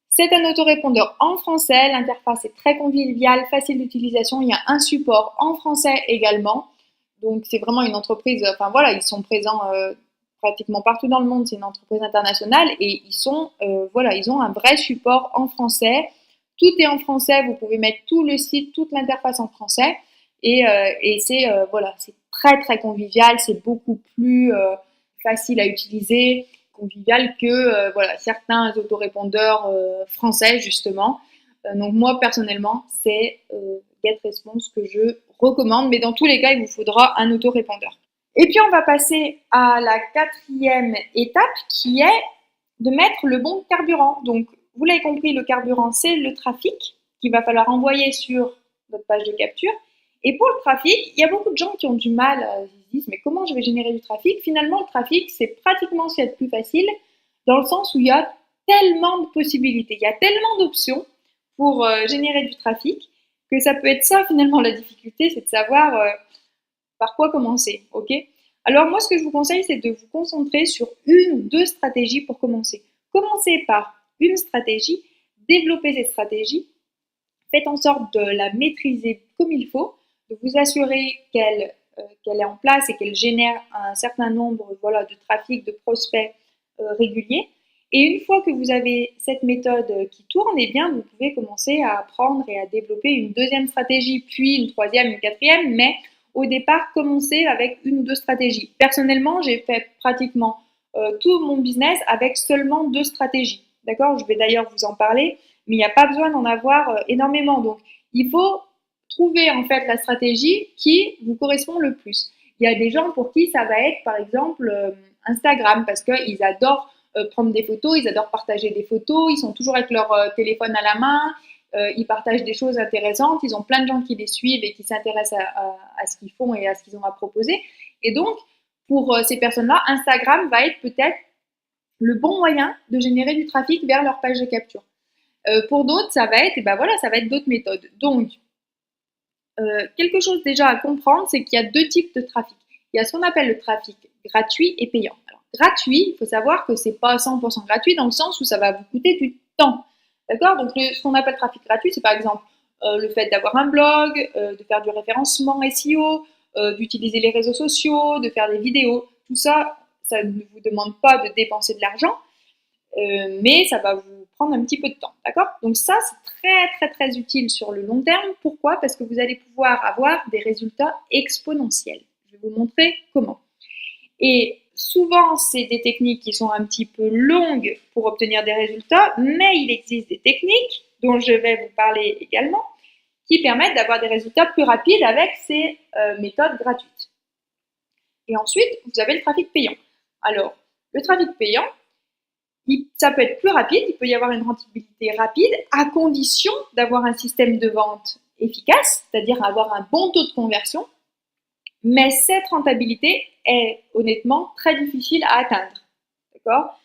C'est un autorépondeur en français. L'interface est très conviviale, facile d'utilisation. Il y a un support en français également. Donc, c'est vraiment une entreprise. Enfin, voilà, ils sont présents pratiquement partout dans le monde. C'est une entreprise internationale et ils ont un vrai support en français. Tout est en français. Vous pouvez mettre tout le site, toute l'interface en français. Et c'est très, très convivial. C'est beaucoup plus facile à utiliser, convivial que certains autorépondeurs français justement. Donc moi personnellement, c'est GetResponse que je recommande, mais dans tous les cas, il vous faudra un autorépondeur. Et puis on va passer à la quatrième étape qui est de mettre le bon carburant. Donc vous l'avez compris, le carburant c'est le trafic qu'il va falloir envoyer sur votre page de capture. Et pour le trafic, il y a beaucoup de gens qui ont du mal, ils se disent mais comment je vais générer du trafic? Finalement, le trafic, c'est pratiquement ce qu'il y a de plus facile, dans le sens où il y a tellement de possibilités, il y a tellement d'options pour générer du trafic, que ça peut être ça finalement la difficulté, c'est de savoir par quoi commencer, ok? Alors moi, ce que je vous conseille, c'est de vous concentrer sur une ou deux stratégies pour commencer. Commencez par une stratégie, développez cette stratégie, faites en sorte de la maîtriser comme il faut, de vous assurer qu'elle est en place et qu'elle génère un certain nombre de trafic, de prospects réguliers. Et une fois que vous avez cette méthode qui tourne, eh bien, vous pouvez commencer à apprendre et à développer une deuxième stratégie, puis une troisième, une quatrième, mais au départ, commencez avec une ou deux stratégies. Personnellement, j'ai fait pratiquement tout mon business avec seulement deux stratégies. D'accord? Je vais d'ailleurs vous en parler, mais il n'y a pas besoin d'en avoir énormément. Donc, il faut trouver en fait la stratégie qui vous correspond le plus. Il y a des gens pour qui ça va être, par exemple, Instagram, parce qu'ils adorent prendre des photos, ils adorent partager des photos, ils sont toujours avec leur téléphone à la main, ils partagent des choses intéressantes, ils ont plein de gens qui les suivent et qui s'intéressent à ce qu'ils font et à ce qu'ils ont à proposer. Et donc, pour ces personnes-là, Instagram va être peut-être le bon moyen de générer du trafic vers leur page de capture. Pour d'autres, ça va être d'autres méthodes. Donc, quelque chose déjà à comprendre, c'est qu'il y a deux types de trafic. Il y a ce qu'on appelle le trafic gratuit et payant. Alors, gratuit, il faut savoir que c'est pas 100% gratuit dans le sens où ça va vous coûter du temps. D'accord? Donc, ce qu'on appelle trafic gratuit, c'est par exemple le fait d'avoir un blog, de faire du référencement SEO, d'utiliser les réseaux sociaux, de faire des vidéos. Tout ça, ça ne vous demande pas de dépenser de l'argent, mais ça va vous prendre un petit peu de temps, d'accord? Donc ça, c'est très utile sur le long terme. Pourquoi? Parce que vous allez pouvoir avoir des résultats exponentiels. Je vais vous montrer comment. Et souvent, c'est des techniques qui sont un petit peu longues pour obtenir des résultats, mais il existe des techniques dont je vais vous parler également qui permettent d'avoir des résultats plus rapides avec ces méthodes gratuites. Et ensuite, vous avez le trafic payant. Alors, le trafic payant, ça peut être plus rapide, il peut y avoir une rentabilité rapide à condition d'avoir un système de vente efficace, c'est-à-dire avoir un bon taux de conversion, mais cette rentabilité est honnêtement très difficile à atteindre. D'accord?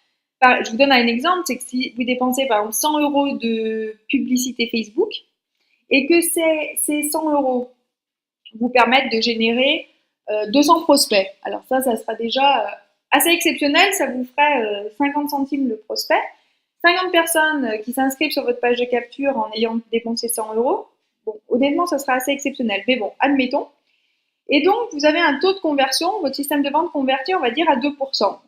Je vous donne un exemple, c'est que si vous dépensez par exemple 100 euros de publicité Facebook et que ces 100 euros vous permettent de générer 200 prospects. Alors ça sera déjà assez exceptionnel, ça vous ferait 50 centimes le prospect. 50 personnes qui s'inscrivent sur votre page de capture en ayant dépensé 100 euros. Bon, honnêtement, ça sera assez exceptionnel, mais bon, admettons. Et donc, vous avez un taux de conversion, votre système de vente converti, on va dire, à 2%.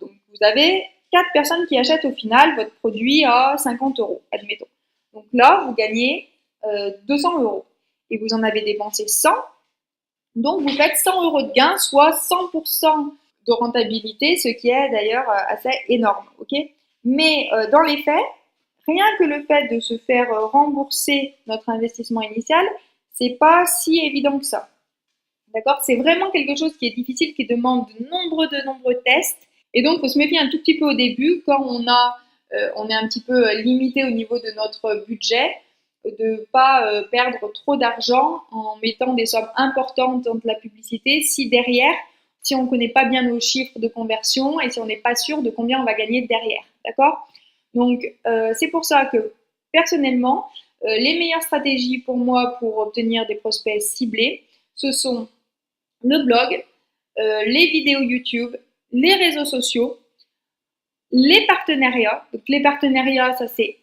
Donc, vous avez 4 personnes qui achètent au final votre produit à 50 euros, admettons. Donc là, vous gagnez 200 euros. Et vous en avez dépensé 100. Donc, vous faites 100 euros de gain, soit 100% de rentabilité, ce qui est d'ailleurs assez énorme. Okay, mais dans les faits, rien que le fait de se faire rembourser notre investissement initial, c'est pas si évident que ça. D'accord? C'est vraiment quelque chose qui est difficile, qui demande de nombreux tests. Et donc, il faut se méfier un tout petit peu au début quand on est un petit peu limité au niveau de notre budget, de ne pas perdre trop d'argent en mettant des sommes importantes dans de la publicité si derrière, si on ne connaît pas bien nos chiffres de conversion et si on n'est pas sûr de combien on va gagner derrière. D'accord? Donc, c'est pour ça que personnellement, les meilleures stratégies pour moi pour obtenir des prospects ciblés, ce sont le blog, les vidéos YouTube, les réseaux sociaux, les partenariats. Donc les partenariats, ça c'est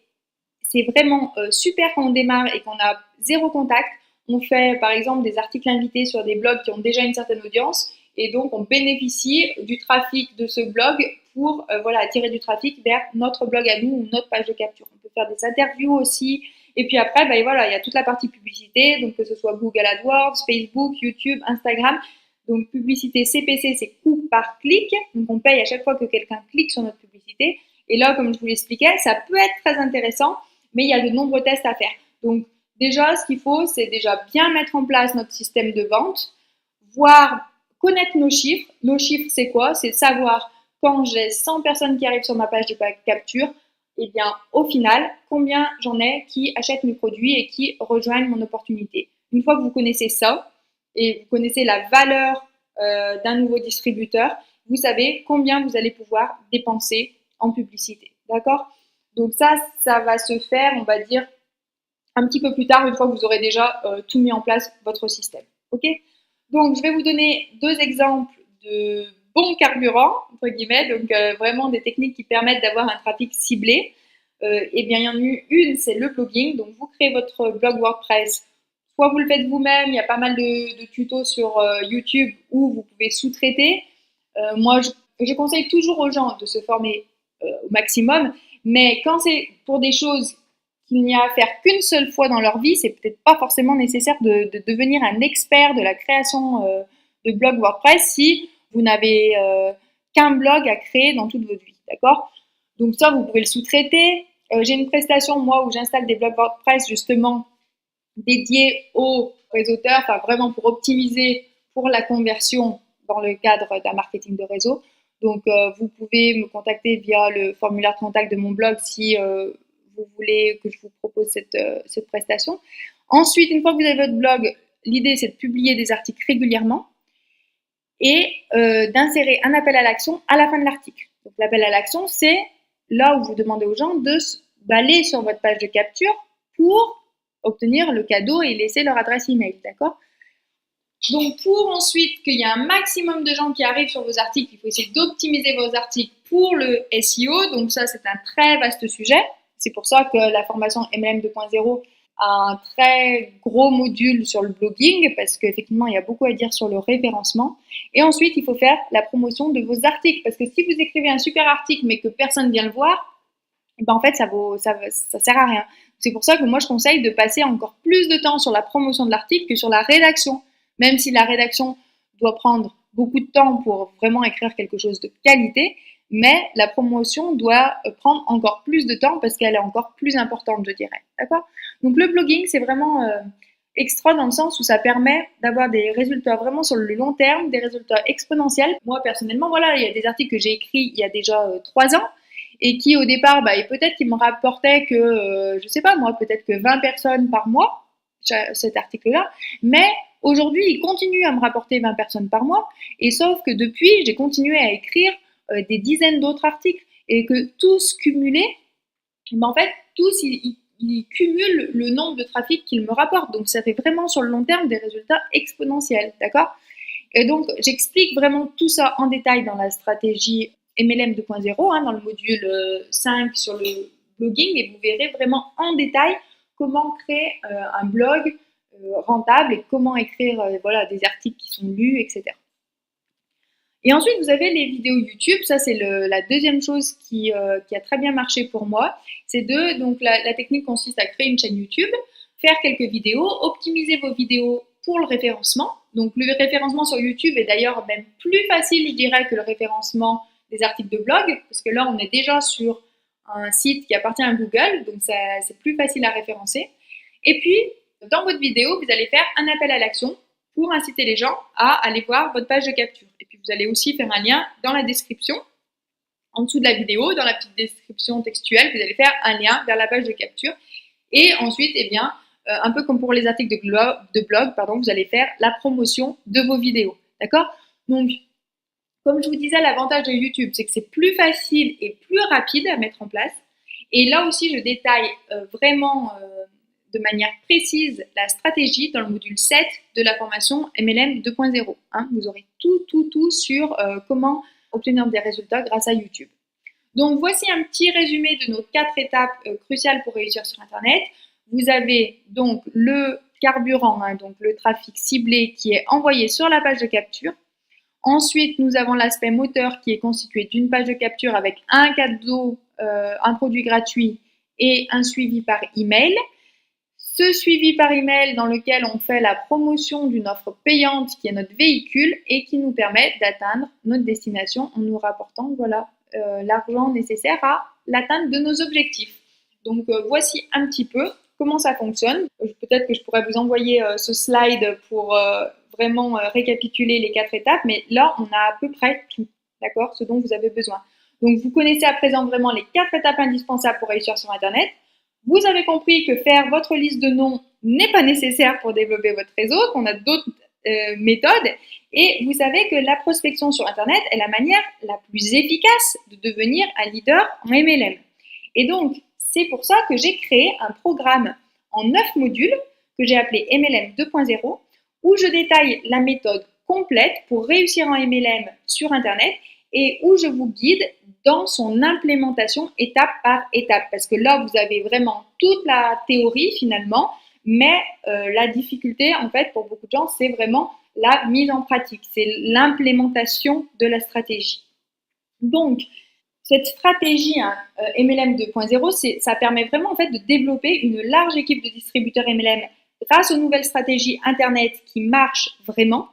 vraiment super quand on démarre et qu'on a zéro contact. On fait par exemple des articles invités sur des blogs qui ont déjà une certaine audience et donc on bénéficie du trafic de ce blog pour voilà, attirer du trafic vers notre blog à nous ou notre page de capture. On peut faire des interviews aussi. Et puis après, ben voilà, il y a toute la partie publicité, donc que ce soit Google AdWords, Facebook, YouTube, Instagram. Donc publicité CPC, c'est coût par clic. Donc on paye à chaque fois que quelqu'un clique sur notre publicité. Et là, comme je vous l'expliquais, ça peut être très intéressant, mais il y a de nombreux tests à faire. Donc déjà, ce qu'il faut, c'est déjà bien mettre en place notre système de vente, voir, connaître nos chiffres. Nos chiffres, c'est quoi? C'est savoir quand j'ai 100 personnes qui arrivent sur ma page de capture, eh bien, au final, combien j'en ai qui achètent mes produits et qui rejoignent mon opportunité. Une fois que vous connaissez ça et vous connaissez la valeur d'un nouveau distributeur, vous savez combien vous allez pouvoir dépenser en publicité. D'accord? Donc ça va se faire, on va dire, un petit peu plus tard, une fois que vous aurez déjà tout mis en place, votre système. Ok? Donc, je vais vous donner deux exemples de bons carburants, entre guillemets, donc vraiment des techniques qui permettent d'avoir un trafic ciblé. Eh bien, il y en a eu une, c'est le blogging. Donc, vous créez votre blog WordPress. Soit vous le faites vous-même, il y a pas mal de tutos sur YouTube où vous pouvez sous-traiter. Moi, je conseille toujours aux gens de se former au maximum, mais quand c'est pour des choses qu'il n'y a à faire qu'une seule fois dans leur vie, c'est peut-être pas forcément nécessaire de devenir un expert de la création de blog WordPress si vous n'avez qu'un blog à créer dans toute votre vie, d'accord? Donc ça, vous pouvez le sous-traiter. J'ai une prestation, moi, où j'installe des blogs WordPress justement dédiés aux réseauteurs, enfin vraiment pour optimiser pour la conversion dans le cadre d'un marketing de réseau. Donc, vous pouvez me contacter via le formulaire de contact de mon blog si vous voulez que je vous propose cette prestation. Ensuite, une fois que vous avez votre blog, l'idée, c'est de publier des articles régulièrement et d'insérer un appel à l'action à la fin de l'article. Donc, l'appel à l'action, c'est là où vous demandez aux gens d'aller sur votre page de capture pour obtenir le cadeau et laisser leur adresse email, d'accord? Donc, pour ensuite qu'il y ait un maximum de gens qui arrivent sur vos articles, il faut essayer d'optimiser vos articles pour le SEO. Donc ça, c'est un très vaste sujet. C'est pour ça que la formation MLM 2.0 a un très gros module sur le blogging, parce qu'effectivement, il y a beaucoup à dire sur le référencement. Et ensuite, il faut faire la promotion de vos articles, parce que si vous écrivez un super article, mais que personne ne vient le voir, et ben en fait, ça sert à rien. C'est pour ça que moi, je conseille de passer encore plus de temps sur la promotion de l'article que sur la rédaction. Même si la rédaction doit prendre beaucoup de temps pour vraiment écrire quelque chose de qualité, mais la promotion doit prendre encore plus de temps parce qu'elle est encore plus importante, je dirais. D'accord? Donc le blogging, c'est vraiment extra dans le sens où ça permet d'avoir des résultats vraiment sur le long terme, des résultats exponentiels. Moi, personnellement, voilà, il y a des articles que j'ai écrits il y a déjà 3 ans et qui, au départ, et peut-être qu'ils me rapportaient que, je sais pas moi, peut-être que 20 personnes par mois, cet article-là, mais aujourd'hui, il continue à me rapporter 20 personnes par mois, et sauf que depuis, j'ai continué à écrire des dizaines d'autres articles, et que tous cumulés, en fait, tous, ils cumulent le nombre de trafic qu'ils me rapportent. Donc, ça fait vraiment sur le long terme des résultats exponentiels, d'accord? Et donc, j'explique vraiment tout ça en détail dans la stratégie MLM 2.0, dans le module 5 sur le blogging, et vous verrez vraiment en détail comment créer un blog rentable et comment écrire des articles qui sont lus, etc. Et ensuite, vous avez les vidéos YouTube. Ça, c'est la deuxième chose qui a très bien marché pour moi. Donc la technique consiste à créer une chaîne YouTube, faire quelques vidéos, optimiser vos vidéos pour le référencement. Donc le référencement sur YouTube est d'ailleurs même plus facile, je dirais, que le référencement des articles de blog, parce que là, on est déjà sur un site qui appartient à Google, donc c'est plus facile à référencer. Et puis, dans votre vidéo, vous allez faire un appel à l'action pour inciter les gens à aller voir votre page de capture. Et puis, vous allez aussi faire un lien dans la description, en dessous de la vidéo, dans la petite description textuelle, vous allez faire un lien vers la page de capture. Et ensuite, un peu comme pour les articles de blog, vous allez faire la promotion de vos vidéos. D'accord? Donc, comme je vous disais, l'avantage de YouTube, c'est que c'est plus facile et plus rapide à mettre en place. Et là aussi, je détaille vraiment de manière précise la stratégie dans le module 7 de la formation MLM 2.0. Vous aurez tout sur comment obtenir des résultats grâce à YouTube. Donc, voici un petit résumé de nos 4 étapes cruciales pour réussir sur Internet. Vous avez donc le carburant, donc le trafic ciblé qui est envoyé sur la page de capture. Ensuite, nous avons l'aspect moteur qui est constitué d'une page de capture avec un cadeau, un produit gratuit et un suivi par email. Ce suivi par email dans lequel on fait la promotion d'une offre payante qui est notre véhicule et qui nous permet d'atteindre notre destination en nous rapportant l'argent nécessaire à l'atteinte de nos objectifs. Donc voici un petit peu comment ça fonctionne. Peut-être que je pourrais vous envoyer ce slide pour vraiment récapituler les 4 étapes, mais là on a à peu près tout, d'accord, ce dont vous avez besoin. Donc vous connaissez à présent vraiment les 4 étapes indispensables pour réussir sur Internet. Vous avez compris que faire votre liste de noms n'est pas nécessaire pour développer votre réseau, qu'on a d'autres méthodes. Et vous savez que la prospection sur Internet est la manière la plus efficace de devenir un leader en MLM. Et donc, c'est pour ça que j'ai créé un programme en 9 modules que j'ai appelé MLM 2.0, où je détaille la méthode complète pour réussir en MLM sur Internet et où je vous guide dans son implémentation étape par étape. Parce que là, vous avez vraiment toute la théorie finalement, mais la difficulté, en fait, pour beaucoup de gens, c'est vraiment la mise en pratique. C'est l'implémentation de la stratégie. Donc, cette stratégie MLM 2.0, ça permet vraiment en fait de développer une large équipe de distributeurs MLM grâce aux nouvelles stratégies Internet qui marchent vraiment.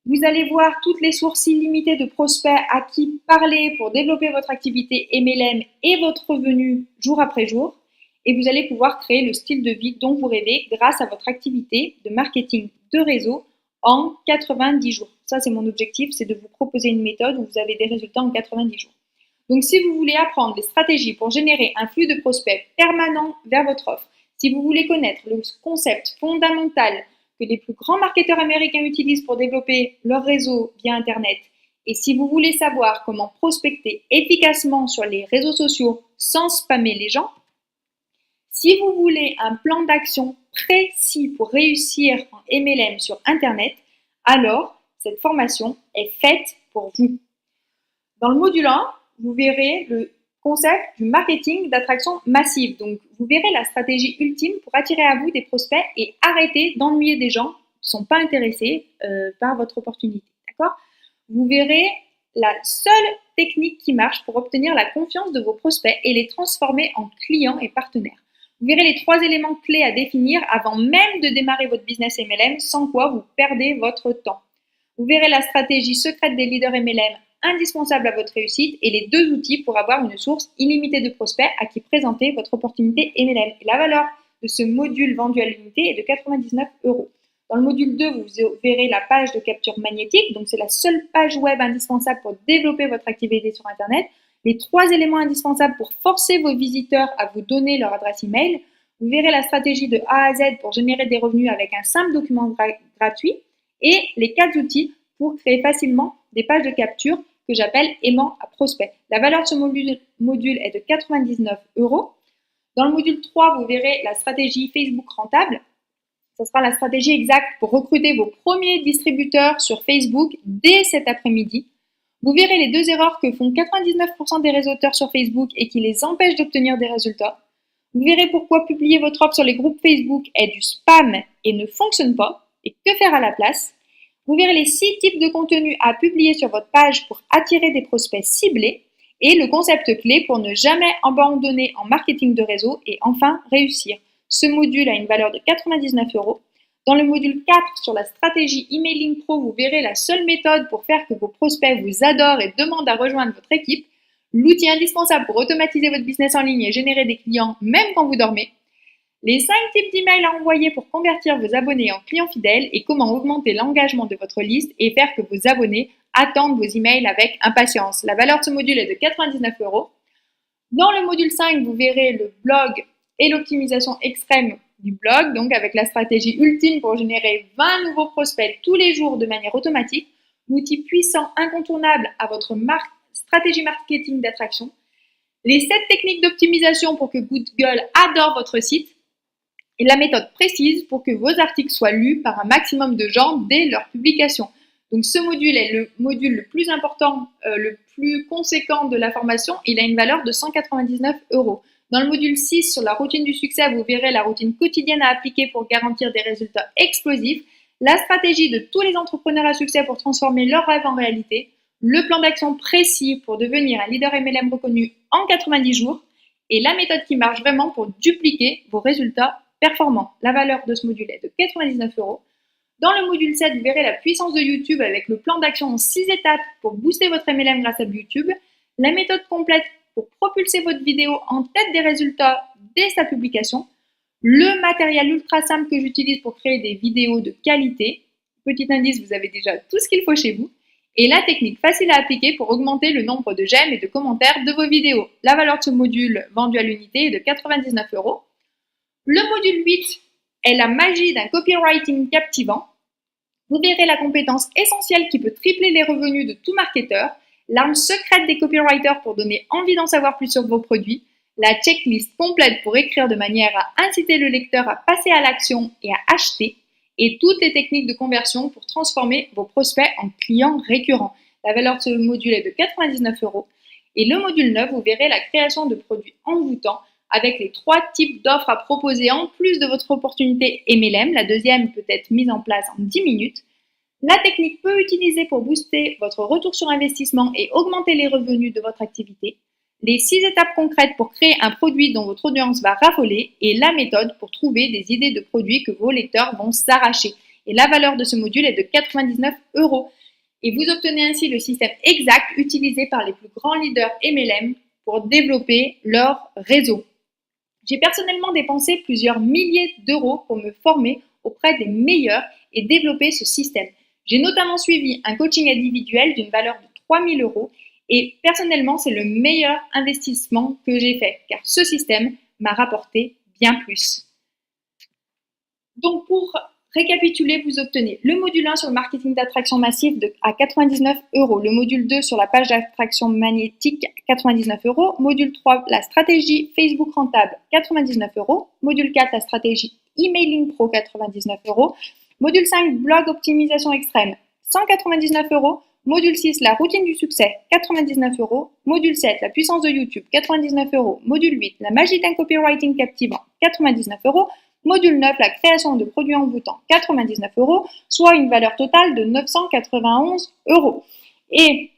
Vous allez voir toutes les sources illimitées de prospects à qui parler pour développer votre activité MLM et votre revenu jour après jour. Et vous allez pouvoir créer le style de vie dont vous rêvez grâce à votre activité de marketing de réseau en 90 jours. Ça, c'est mon objectif, c'est de vous proposer une méthode où vous avez des résultats en 90 jours. Donc, si vous voulez apprendre des stratégies pour générer un flux de prospects permanent vers votre offre, si vous voulez connaître le concept fondamental que les plus grands marketeurs américains utilisent pour développer leur réseau via Internet, et si vous voulez savoir comment prospecter efficacement sur les réseaux sociaux sans spammer les gens, si vous voulez un plan d'action précis pour réussir en MLM sur Internet, alors cette formation est faite pour vous. Dans le module 1, vous verrez concept du marketing d'attraction massive. Donc, vous verrez la stratégie ultime pour attirer à vous des prospects et arrêter d'ennuyer des gens qui ne sont pas intéressés par votre opportunité. D'accord ? Vous verrez la seule technique qui marche pour obtenir la confiance de vos prospects et les transformer en clients et partenaires. Vous verrez les 3 éléments clés à définir avant même de démarrer votre business MLM, sans quoi vous perdez votre temps. Vous verrez la stratégie secrète des leaders MLM indispensable à votre réussite et les 2 outils pour avoir une source illimitée de prospects à qui présenter votre opportunité MLM. Et la valeur de ce module vendu à l'unité est de 99 €. Dans le module 2, vous verrez la page de capture magnétique. Donc, c'est la seule page web indispensable pour développer votre activité sur Internet. Les 3 éléments indispensables pour forcer vos visiteurs à vous donner leur adresse email. Vous verrez la stratégie de A à Z pour générer des revenus avec un simple document gratuit et les 4 outils pour créer facilement des pages de capture que j'appelle aimant à prospect. La valeur de ce module est de 99 €. Dans le module 3, vous verrez la stratégie Facebook rentable. Ce sera la stratégie exacte pour recruter vos premiers distributeurs sur Facebook dès cet après-midi. Vous verrez les 2 erreurs que font 99% des réseauteurs sur Facebook et qui les empêchent d'obtenir des résultats. Vous verrez pourquoi publier votre offre sur les groupes Facebook est du spam et ne fonctionne pas et que faire à la place. Vous verrez les 6 types de contenus à publier sur votre page pour attirer des prospects ciblés et le concept clé pour ne jamais abandonner en marketing de réseau et enfin réussir. Ce module a une valeur de 99 €. Dans le module 4 sur la stratégie Emailing Pro, vous verrez la seule méthode pour faire que vos prospects vous adorent et demandent à rejoindre votre équipe, l'outil indispensable pour automatiser votre business en ligne et générer des clients même quand vous dormez, les 5 types d'emails à envoyer pour convertir vos abonnés en clients fidèles et comment augmenter l'engagement de votre liste et faire que vos abonnés attendent vos emails avec impatience. La valeur de ce module est de 99 €. Dans le module 5, vous verrez le blog et l'optimisation extrême du blog, donc avec la stratégie ultime pour générer 20 nouveaux prospects tous les jours de manière automatique, l'outil puissant incontournable à votre stratégie marketing d'attraction, les 7 techniques d'optimisation pour que Google adore votre site et la méthode précise pour que vos articles soient lus par un maximum de gens dès leur publication. Donc ce module est le module le plus important, le plus conséquent de la formation. Il a une valeur de 199 €. Dans le module 6 sur la routine du succès, vous verrez la routine quotidienne à appliquer pour garantir des résultats explosifs, la stratégie de tous les entrepreneurs à succès pour transformer leurs rêves en réalité, le plan d'action précis pour devenir un leader MLM reconnu en 90 jours et la méthode qui marche vraiment pour dupliquer vos résultats performants. La valeur de ce module est de 99 €. Dans le module 7, vous verrez la puissance de YouTube avec le plan d'action en 6 étapes pour booster votre MLM grâce à YouTube, la méthode complète pour propulser votre vidéo en tête des résultats dès sa publication, le matériel ultra simple que j'utilise pour créer des vidéos de qualité. Petit indice, vous avez déjà tout ce qu'il faut chez vous. Et la technique facile à appliquer pour augmenter le nombre de j'aime et de commentaires de vos vidéos. La valeur de ce module vendu à l'unité est de 99 €. Le module 8 est la magie d'un copywriting captivant. Vous verrez la compétence essentielle qui peut tripler les revenus de tout marketeur, l'arme secrète des copywriters pour donner envie d'en savoir plus sur vos produits, la checklist complète pour écrire de manière à inciter le lecteur à passer à l'action et à acheter, et toutes les techniques de conversion pour transformer vos prospects en clients récurrents. La valeur de ce module est de 99 €. Et le module 9, vous verrez la création de produits envoûtants avec les 3 types d'offres à proposer en plus de votre opportunité MLM. La deuxième peut être mise en place en 10 minutes. La technique peu utilisée pour booster votre retour sur investissement et augmenter les revenus de votre activité. Les 6 étapes concrètes pour créer un produit dont votre audience va raffoler et la méthode pour trouver des idées de produits que vos lecteurs vont s'arracher. Et la valeur de ce module est de 99 €. Et vous obtenez ainsi le système exact utilisé par les plus grands leaders MLM pour développer leur réseau. J'ai personnellement dépensé plusieurs milliers d'euros pour me former auprès des meilleurs et développer ce système. J'ai notamment suivi un coaching individuel d'une valeur de 3 000 € et personnellement, c'est le meilleur investissement que j'ai fait car ce système m'a rapporté bien plus. Donc pour récapituler, vous obtenez le module 1 sur le marketing d'attraction massif à 99 €, le module 2 sur la page d'attraction magnétique 99 €, module 3 la stratégie Facebook rentable 99 €, module 4 la stratégie Emailing Pro 99 €, module 5 blog optimisation extrême 199 €, Module 6, la routine du succès, 99 €. Module 7, la puissance de YouTube, 99 €. Module 8, la magie d'un copywriting captivant, 99 €. Module 9, la création de produits envoûtants, 99 €, soit une valeur totale de 991 €. Et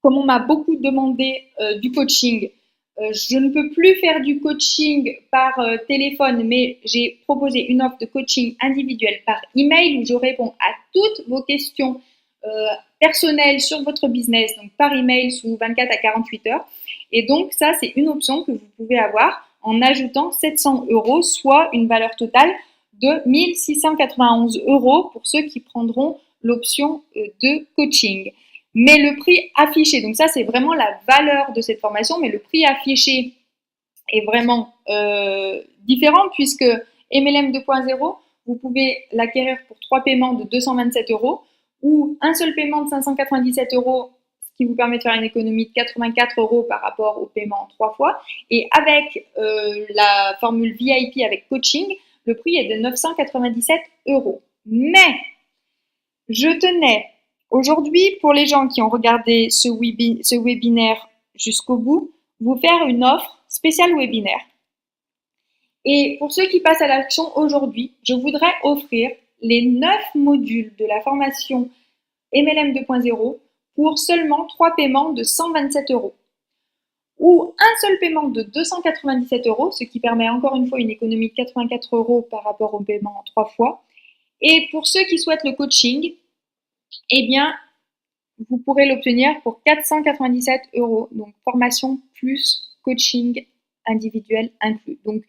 comme on m'a beaucoup demandé du coaching, je ne peux plus faire du coaching par téléphone, mais j'ai proposé une offre de coaching individuel par email où je réponds à toutes vos questions personnelles sur votre business, donc par email sous 24 à 48 heures. Et donc ça, c'est une option que vous pouvez avoir en ajoutant 700 €, soit une valeur totale de 1691 € pour ceux qui prendront l'option de coaching. Mais le prix affiché, donc ça c'est vraiment la valeur de cette formation, mais le prix affiché est vraiment différent puisque MLM 2.0, vous pouvez l'acquérir pour 3 paiements de 227 € ou un seul paiement de 597 €, ce qui vous permet de faire une économie de 84 € par rapport au paiement en 3 fois. Et avec la formule VIP avec coaching, le prix est de 997 €. Mais je tenais aujourd'hui, pour les gens qui ont regardé ce webinaire jusqu'au bout, vous faire une offre spéciale webinaire. Et pour ceux qui passent à l'action aujourd'hui, je voudrais offrir les 9 modules de la formation MLM 2.0 pour seulement 3 paiements de 127 € ou un seul paiement de 297 €, ce qui permet encore une fois une économie de 84 € par rapport au paiement en 3 fois. Et pour ceux qui souhaitent le coaching, eh bien, vous pourrez l'obtenir pour 497 €, donc formation plus coaching individuel inclus. Donc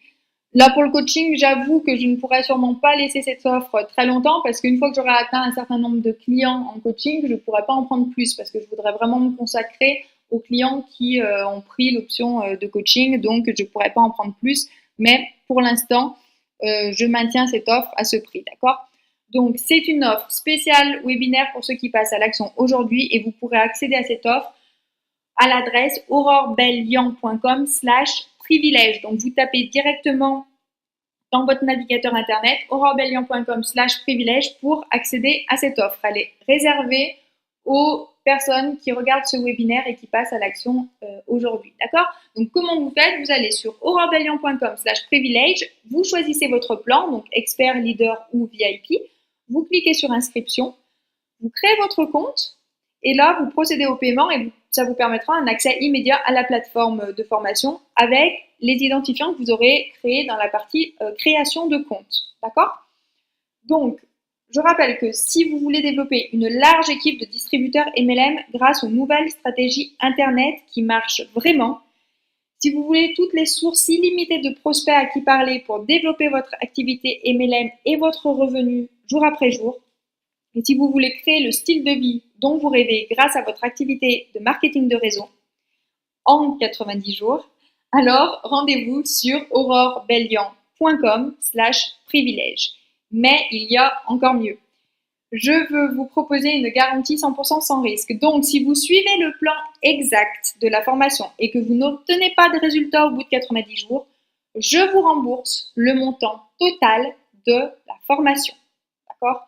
là, pour le coaching, j'avoue que je ne pourrais sûrement pas laisser cette offre très longtemps parce qu'une fois que j'aurai atteint un certain nombre de clients en coaching, je ne pourrais pas en prendre plus parce que je voudrais vraiment me consacrer aux clients qui ont pris l'option de coaching, donc je ne pourrais pas en prendre plus. Mais pour l'instant, je maintiens cette offre à ce prix, d'accord ? Donc, c'est une offre spéciale webinaire pour ceux qui passent à l'action aujourd'hui et vous pourrez accéder à cette offre à l'adresse aurorebellian.com/privilège. Donc, vous tapez directement dans votre navigateur internet aurorebellian.com/privilège pour accéder à cette offre. Elle est réservée aux personnes qui regardent ce webinaire et qui passent à l'action aujourd'hui. D'accord ? Donc, comment vous faites ? Vous allez sur aurorebellian.com/privilège, vous choisissez votre plan, donc expert, leader ou VIP. Vous cliquez sur inscription, vous créez votre compte et là, vous procédez au paiement et ça vous permettra un accès immédiat à la plateforme de formation avec les identifiants que vous aurez créés dans la partie création de compte. D'accord ? Donc, je rappelle que si vous voulez développer une large équipe de distributeurs MLM grâce aux nouvelles stratégies Internet qui marchent vraiment, si vous voulez toutes les sources illimitées de prospects à qui parler pour développer votre activité MLM et votre revenu jour après jour, et si vous voulez créer le style de vie dont vous rêvez grâce à votre activité de marketing de réseau en 90 jours, alors rendez-vous sur aurorebellian.com/privilège. Mais il y a encore mieux. Je veux vous proposer une garantie 100% sans risque. Donc, si vous suivez le plan exact de la formation et que vous n'obtenez pas de résultats au bout de 90 jours, je vous rembourse le montant total de la formation. D'accord ?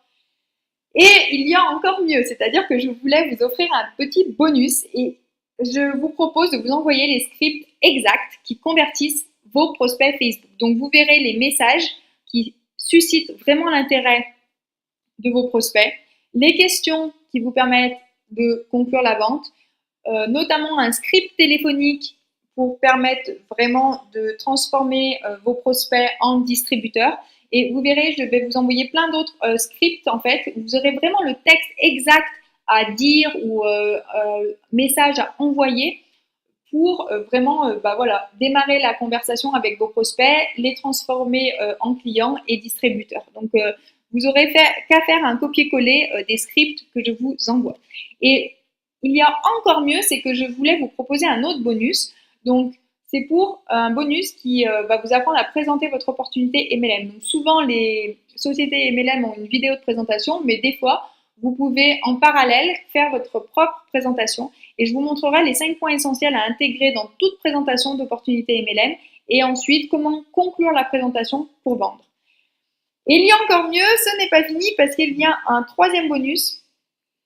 Et il y a encore mieux, c'est-à-dire que je voulais vous offrir un petit bonus et je vous propose de vous envoyer les scripts exacts qui convertissent vos prospects Facebook. Donc, vous verrez les messages qui suscitent vraiment l'intérêt de vos prospects, les questions qui vous permettent de conclure la vente, notamment un script téléphonique pour permettre vraiment de transformer vos prospects en distributeurs. Et vous verrez, je vais vous envoyer plein d'autres scripts en fait. Vous aurez vraiment le texte exact à dire ou message à envoyer pour vraiment démarrer la conversation avec vos prospects, les transformer en clients et distributeurs. Donc, vous aurez qu'à faire un copier-coller des scripts que je vous envoie. Et il y a encore mieux, c'est que je voulais vous proposer un autre bonus. Donc, c'est pour un bonus qui va vous apprendre à présenter votre opportunité MLM. Donc, souvent, les sociétés MLM ont une vidéo de présentation, mais des fois, vous pouvez en parallèle faire votre propre présentation. Et je vous montrerai les 5 points essentiels à intégrer dans toute présentation d'opportunité MLM et ensuite comment conclure la présentation pour vendre. Et il y a encore mieux, ce n'est pas fini parce qu'il y a un troisième bonus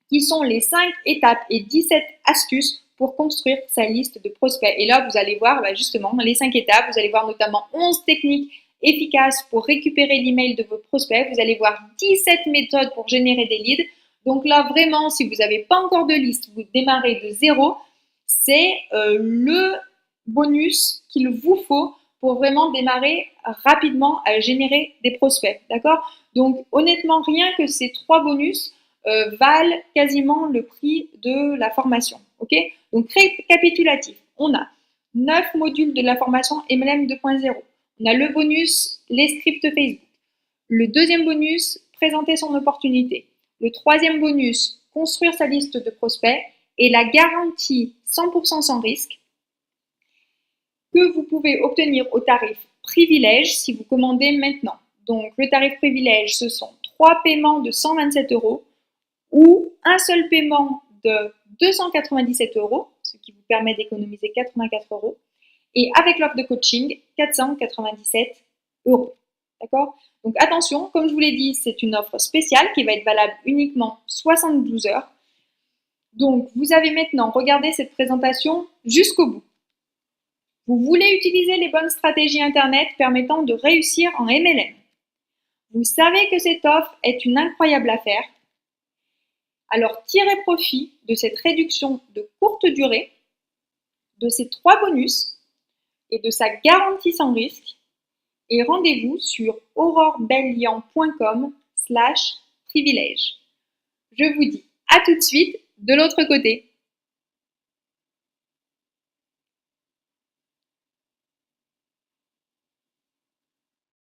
qui sont les 5 étapes et 17 astuces pour construire sa liste de prospects. Et là, vous allez voir justement les 5 étapes. Vous allez voir notamment 11 techniques efficaces pour récupérer l'email de vos prospects. Vous allez voir 17 méthodes pour générer des leads. Donc là, vraiment, si vous n'avez pas encore de liste, vous démarrez de zéro, c'est le bonus qu'il vous faut pour vraiment démarrer rapidement à générer des prospects. D'accord? Donc honnêtement, rien que ces 3 bonus valent quasiment le prix de la formation. Ok? Donc récapitulatif, on a 9 modules de la formation MLM 2.0. On a le bonus les scripts Facebook. Le deuxième bonus, présenter son opportunité. Le troisième bonus, construire sa liste de prospects. Et la garantie 100% sans risque que vous pouvez obtenir au tarif privilège si vous commandez maintenant. Donc le tarif privilège, ce sont 3 paiements de 127 € ou un seul paiement de 297 €, ce qui vous permet d'économiser 84 €, et avec l'offre de coaching, 497 €. D'accord? Donc attention, comme je vous l'ai dit, c'est une offre spéciale qui va être valable uniquement 72 heures. Donc vous avez maintenant regardé cette présentation jusqu'au bout. Vous voulez utiliser les bonnes stratégies Internet permettant de réussir en MLM. Vous savez que cette offre est une incroyable affaire. Alors tirez profit de cette réduction de courte durée, de ces 3 bonus et de sa garantie sans risque. Et rendez-vous sur aurorebellian.com/privilège. Je vous dis à tout de suite de l'autre côté.